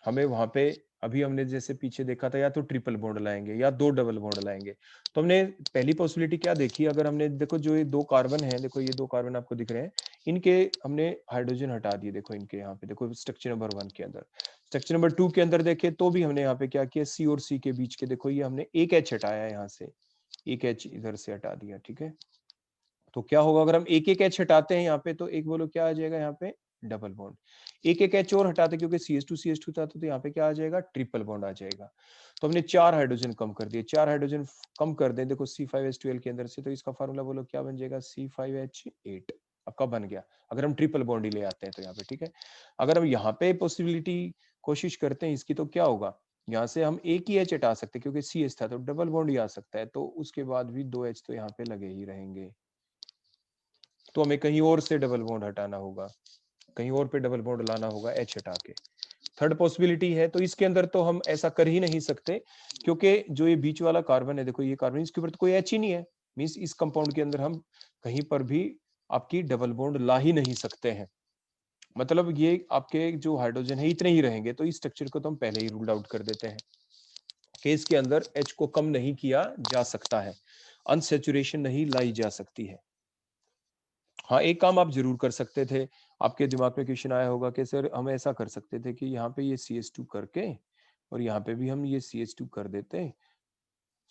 हमें वहां पे अभी हमने जैसे पीछे देखा था, या तो ट्रिपल बॉन्ड लाएंगे या 2 डबल बॉन्ड लाएंगे। तो हमने पहली पॉसिबिलिटी क्या देखी, अगर हमने देखो जो ये 2 कार्बन है, देखो ये 2 कार्बन आपको दिख रहे हैं, इनके हमने हाइड्रोजन हटा दिए। देखो इनके यहाँ पे देखो स्ट्रक्चर नंबर 1 के अंदर। स्ट्रक्चर नंबर 2 के अंदर देखे तो भी हमने यहाँ पे क्या किया, C और C के बीच के देखो ये हमने एक H हटाया, यहाँ से एक H इधर से हटा दिया। ठीक है, तो क्या होगा अगर हम एक एक H हटाते हैं यहाँ पे, तो एक बोलो क्या आ जाएगा यहाँ पे, डबल बॉन्ड। एक एक H और हटाते क्योंकि CH2 था तो यहाँ पे क्या आ जाएगा, ट्रिपल बॉन्ड आ जाएगा। तो हमने 4 हाइड्रोजन कम कर दिए, 4 हाइड्रोजन कम कर दें देखो C5H12 के अंदर से, तो इसका फार्मूला बोलो क्या बन जाएगा, C5H8 आपका बन गया। अगर हम ट्रिपल बॉन्ड ही ले आते हैं तो यहाँ पे, ठीक है। अगर हम यहाँ पे पॉसिबिलिटी कोशिश करते हैं इसकी, तो क्या होगा, यहाँ से हम एक ही H हटा सकते हैं क्योंकि CH था, तो डबल बॉन्ड ही आ सकता है, तो उसके बाद भी 2 H तो यहाँ पे लगे ही रहेंगे। तो हमें कहीं और से डबल बॉन्ड हटाना होगा, कहीं और पे डबल बॉन्ड लाना होगा H हटा के। थर्ड पॉसिबिलिटी है, तो इसके अंदर तो हम ऐसा कर ही नहीं सकते क्योंकि जो ये बीच वाला कार्बन है, देखो ये कार्बन, इसके ऊपर तो कोई H ही नहीं है, मींस इस कंपाउंड के अंदर हम कहीं पर भी आपकी डबल बॉन्ड ला ही नहीं सकते हैं। मतलब ये आपके जो हाइड्रोजन है इतने ही रहेंगे, तो इस स्ट्रक्चर को तो हम पहले ही रूल आउट कर देते हैं कि इसके अंदर H को कम नहीं किया जा सकता है, अनसैचुरेशन नहीं लाई जा सकती है। हाँ, एक काम आप जरूर कर सकते थे, आपके दिमाग में क्वेश्चन आया होगा कि सर हम ऐसा कर सकते थे कि यहाँ पे ये CH2 करके और यहाँ पे भी हम ये CH2 कर देते,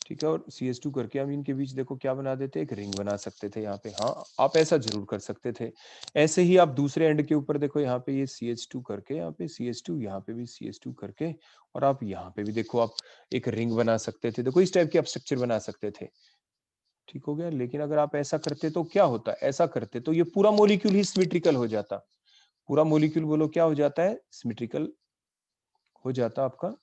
ठीक है, और CH2 करके हम इनके बीच देखो क्या बना देते, एक रिंग बना सकते थे यहाँ पे। हाँ, आप ऐसा जरूर कर सकते थे। ऐसे ही आप दूसरे एंड के ऊपर देखो, यहाँ पे ये CH2 करके, यहाँ पे CH2, यहाँ पे भी CH2 करके, और आप यहाँ पे भी देखो आप एक रिंग बना सकते थे। देखो इस टाइप के आप स्ट्रक्चर बना सकते थे, ठीक हो गया। लेकिन अगर आप ऐसा करते तो क्या होता, ऐसा करते तो ये पूरा मोलिक्यूल ही सिमेट्रिकल हो जाता, पूरा मोलिक्यूल बोलो क्या हो जाता है, सिमेट्रिकल हो जाता आपका।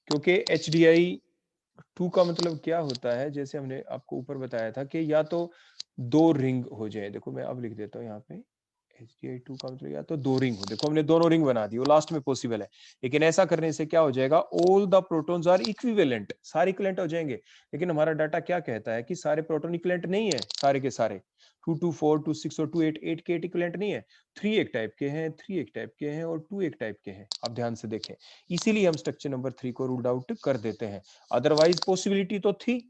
क्योंकि HDI2 का मतलब क्या होता है, जैसे हमने आपको ऊपर बताया था कि या तो दो रिंग हो जाए, देखो मैं अब लिख देता हूँ यहाँ पे, HDI2 का मतलब या तो दो रिंग हो, देखो हमने दोनों रिंग बना दी, वो लास्ट में पॉसिबल है। लेकिन ऐसा करने से क्या हो जाएगा, all the protons are equivalent, सारे इक्विवेलेंट हो जाएंगे। लेकिन हमारा डाटा क्या कहता है कि सारे प्रोटॉन इक्विवेलेंट नहीं है, सारे के सारे 2 2 4 2 6 और 2 8 8 के 8 इक्विवेलेंट नहीं है, 3 एक टाइप के हैं, 3 एक टाइप के हैं और 2 एक टाइप के हैं। आप ध्यान से देखें, इसीलिए हम स्ट्रक्चर नंबर 3 को रूल आउट कर देते हैं। अदरवाइज पॉसिबिलिटी तो थी,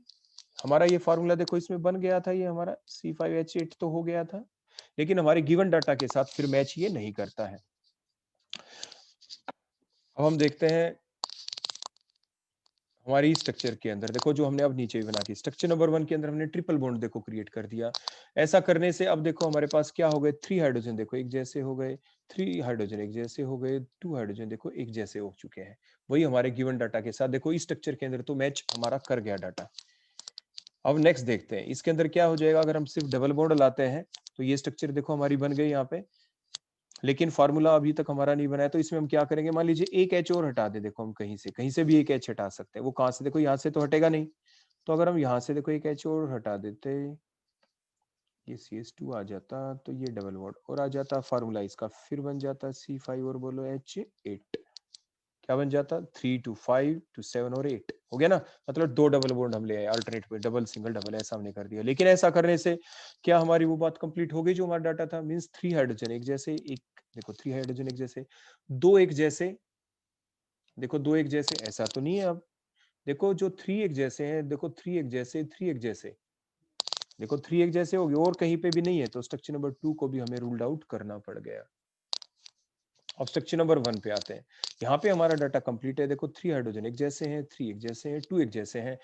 हमारा ये फार्मूला देखो इसमें बन गया था, ये हमारा C5H8 तो हो गया था, लेकिन हमारे गिवन डाटा के साथ फिर मैच ये नहीं करता है। अब हम देखते हैं हमारी स्ट्रक्चर के अंदर, देखो जो हमने अब नीचे भी बना दी, स्ट्रक्चर नंबर 1 के अंदर हमने ट्रिपल बॉन्ड देखो क्रिएट कर दिया। ऐसा करने से अब देखो हमारे पास क्या हो गए, 3 हाइड्रोजन देखो एक जैसे हो गए, 3 हाइड्रोजन एक जैसे हो गए, 2 हाइड्रोजन देखो एक जैसे हो चुके हैं। वही हमारे गिवन डाटा के साथ देखो इस स्ट्रक्चर के अंदर तो मैच हमारा कर गया डाटा। अब नेक्स्ट देखते हैं इसके अंदर क्या हो जाएगा, अगर हम सिर्फ डबल बॉन्ड लाते हैं तो ये स्ट्रक्चर देखो हमारी बन गई यहाँ पे, लेकिन फार्मूला अभी तक हमारा नहीं बना है। तो इसमें हम क्या करेंगे, मान लीजिए एक H और हटा दे, देखो हम कहीं से भी एक H हटा सकते हैं, वो कहाँ से, देखो यहाँ से तो हटेगा नहीं, तो अगर हम यहाँ से देखो एक H और हटा देते, ये CH2 आ जाता, तो ये डबल बॉन्ड और आ जाता, फार्मूला इसका फिर बन जाता C5 और बोलो H8, क्या बन जाता 3 to 5 to 7 और 8 हो गया ना। मतलब दो डबल बॉन्ड हम ले आए अल्टरनेट पे, डबल सिंगल डबल ऐसा हमने कर दिया। लेकिन ऐसा करने से क्या हमारी वो बात कंप्लीट हो गई जो हमारा डाटा था, मींस 3 हाइड्रोजन एक जैसे, एक देखो 3 हाइड्रोजन एक जैसे, दो एक जैसे, देखो दो एक जैसे, ऐसा तो नहीं है। अब देखो जो 3 एक जैसे हैं, देखो 3 एक जैसे, 3 एक जैसे, देखो 3 एक जैसे हो गए और कहीं पे भी नहीं है, तो स्ट्रक्चर नंबर 2 को भी हमें रूल्ड आउट करना पड़ गया। अब स्ट्रक्चर नंबर 1 पे आते हैं, यहाँ पे हमारा डाटा कंप्लीट है, देखो 3 हाइड्रोजन एक जैसे हैं, 3 एक जैसे हैं, 2 एक जैसे हैं।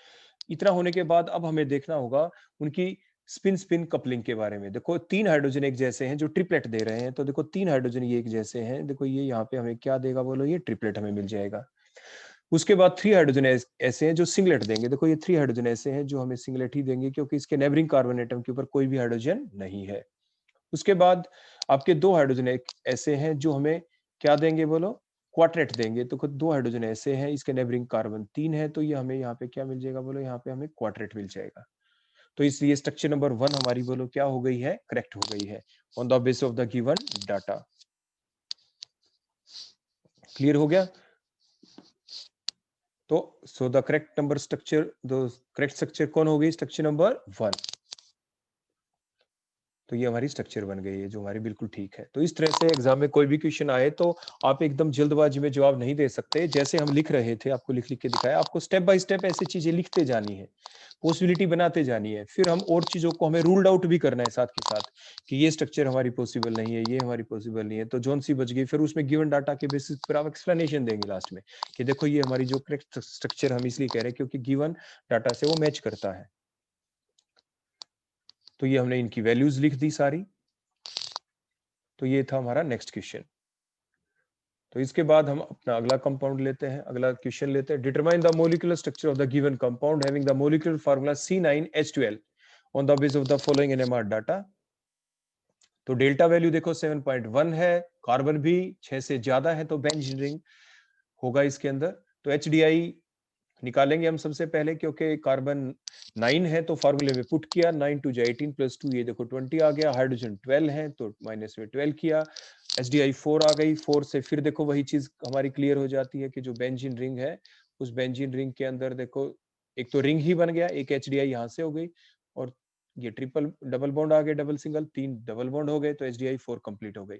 इतना होने के बाद अब हमें देखना होगा उनकी स्पिन स्पिन कपलिंग के बारे में। देखो 3 हाइड्रोजन एक जैसे हैं जो ट्रिपलेट दे रहे हैं, तो देखो 3 हाइड्रोजन ये एक जैसे हैं, देखो ये यहाँ पे हमें क्या देगा बोलो, ये ट्रिपलेट हमें मिल जाएगा। उसके बाद 3 हाइड्रोजन ऐसे हैं जो सिंगलेट देंगे, देखो ये 3 हाइड्रोजन ऐसे हैं जो हमें सिंगलेट ही देंगे क्योंकि इसके नेबरिंग कार्बन एटम के ऊपर कोई भी हाइड्रोजन नहीं है। उसके बाद आपके 2 हाइड्रोजन ऐसे हैं जो हमें क्या देंगे बोलो, क्वार्टेट देंगे। तो खुद 2 हाइड्रोजन ऐसे हैं, इसके नेबरिंग कार्बन 3 है, तो ये हमें यहाँ पे क्या मिल जाएगा बोलो, यहाँ पे हमें क्वार्टेट मिल जाएगा। तो इसलिए स्ट्रक्चर नंबर 1 हमारी बोलो क्या हो गई है, करेक्ट हो गई है on the basis of the given data. Clear हो गया। तो so the correct number structure, the correct structure कौन हो गई, स्ट्रक्चर नंबर 1। तो ये हमारी स्ट्रक्चर बन गई है जो हमारी बिल्कुल ठीक है। तो इस तरह से एग्जाम में कोई भी क्वेश्चन आए तो आप एकदम जल्दबाजी में जवाब नहीं दे सकते। जैसे हम लिख रहे थे, आपको लिख लिख के दिखाया, आपको स्टेप बाय स्टेप ऐसी चीजें लिखते जानी है, पॉसिबिलिटी बनाते जानी है, फिर हम और चीजों को हमें रूल्ड आउट भी करना है साथ के साथ कि ये स्ट्रक्चर हमारी पॉसिबल नहीं है, ये हमारी पॉसिबल नहीं है, तो जोन सी बच गई, फिर उसमें गिवन डाटा के बेसिस पर आप एक्सप्लेनेशन देंगे लास्ट में कि देखो ये हमारी जो करेक्ट स्ट्रक्चर हम इसलिए कह रहे हैं क्योंकि गिवन डाटा से वो मैच करता है। तो ये हमने इनकी वैल्यूज लिख दी सारी। तो ये था हमारा नेक्स्ट क्वेश्चन। तो इसके बाद हम अपना अगला कंपाउंड लेते हैं, अगला क्वेश्चन लेते हैं। Determine the molecular structure of the given compound having the molecular formula C9H12 on the base of the following NMR data. तो डेल्टा वैल्यू देखो 7.1 है, कार्बन भी 6 से ज्यादा है, तो बेंजीन रिंग होगा इसके अंदर। तो HDI निकालेंगे हम सबसे पहले, क्योंकि कार्बन 9 है तो फार्मूले में पुट किया, 9 2 18 प्लस 2 ये देखो 20 आ गया। हाइड्रोजन 12 है तो माइनस में 12 किया। HDI 4 आ गई, 4 से फिर देखो वही चीज हमारी क्लियर हो जाती है कि जो बेंजीन रिंग है उस बेंजीन रिंग के अंदर देखो एक तो रिंग ही बन गया, एक HDI यहाँ से हो गई, और ये ट्रिपल डबल बॉन्ड आ गए, डबल सिंगल 3 डबल बॉन्ड हो गए, तो HDI 4 कंप्लीट हो गई।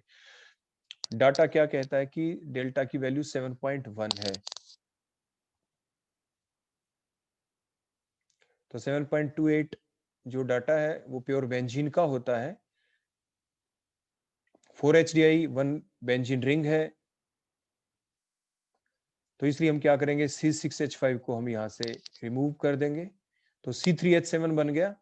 डाटा क्या कहता है कि डेल्टा की वैल्यू 7.1 है। तो 7.28 जो डाटा है वो प्योर बेंजीन का होता है। 4 HDI 1 बेंजीन रिंग है, तो इसलिए हम क्या करेंगे, C6H5 को हम यहां से रिमूव कर देंगे, तो C3H7 बन गया।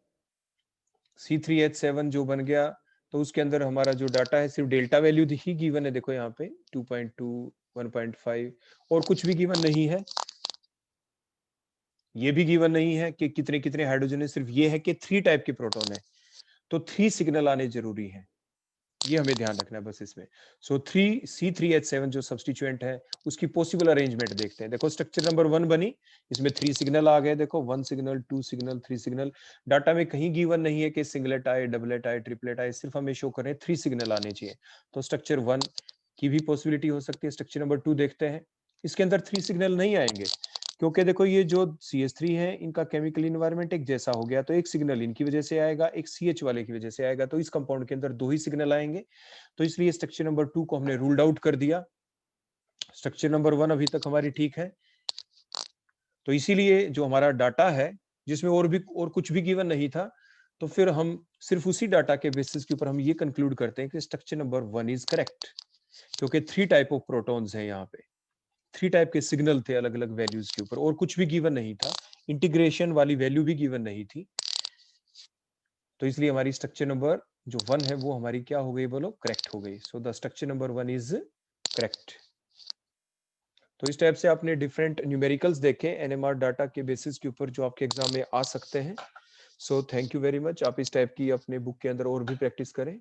C3H7 जो बन गया, तो उसके अंदर हमारा जो डाटा है सिर्फ डेल्टा वैल्यू ही गिवन है, देखो यहाँ पे 2.2 1.5 और कुछ भी गिवन नहीं है। ये भी गिवन नहीं है कि कितने कितने हाइड्रोजन है, सिर्फ ये है कि 3 टाइप के प्रोटॉन है, तो 3 सिग्नल आने जरूरी है, ये हमें ध्यान रखना है बस इसमें। सो 3C3H7 जो सब्स्टिट्यूएंट है उसकी पॉसिबल अरेंजमेंट देखते हैं। देखो स्ट्रक्चर नंबर 1 बनी, इसमें 3 सिग्नल आ गए, देखो 1 सिग्नल 2 सिग्नल 3 सिग्नल। डाटा में कहीं गिवन नहीं है कि सिंगलेट आए, डबलेट आए, ट्रिपलेट आए, सिर्फ हमें शो करें 3 सिग्नल आने चाहिए। तो स्ट्रक्चर 1 की भी पॉसिबिलिटी हो सकती है। स्ट्रक्चर नंबर 2 देखते हैं, इसके अंदर 3 सिग्नल नहीं आएंगे, क्योंकि देखो ये जो CH3 है इनका केमिकल इन्वायरमेंट एक जैसा हो गया, तो एक सिग्नल इनकी वजह से आएगा, एक CH वाले की वजह से आएगा, तो इस कंपाउंड के अंदर 2 ही सिग्नल आएंगे। तो इसलिए स्ट्रक्चर नंबर 2 को हमने रूल्ड आउट कर दिया। स्ट्रक्चर नंबर 1 अभी तक हमारी ठीक है। तो इसीलिए जो हमारा डाटा है जिसमें और कुछ भी गिवन नहीं था, तो फिर हम सिर्फ उसी डाटा के बेसिस के ऊपर हम ये कंक्लूड करते हैं कि स्ट्रक्चर नंबर 1 इज करेक्ट, क्योंकि 3 टाइप ऑफ प्रोटॉन्स हैं यहाँ पे, 3 टाइप के सिग्नल थे अलग अलग वैल्यूज के ऊपर, और कुछ भी गिवन नहीं था, इंटीग्रेशन वाली वैल्यू भी गिवन नहीं थी। तो इसलिए हमारी स्ट्रक्चर नंबर जो 1 है वो हमारी क्या हो गई, बोलो, करेक्ट हो गई। So the structure number 1 is correct. तो इस टाइप से आपने डिफरेंट न्यूमेरिकल्स देखे NMR डाटा के बेसिस के ऊपर जो आपके एग्जाम में आ सकते हैं। So thank you very much. आप इस टाइप की अपने बुक के अंदर और भी प्रैक्टिस करें।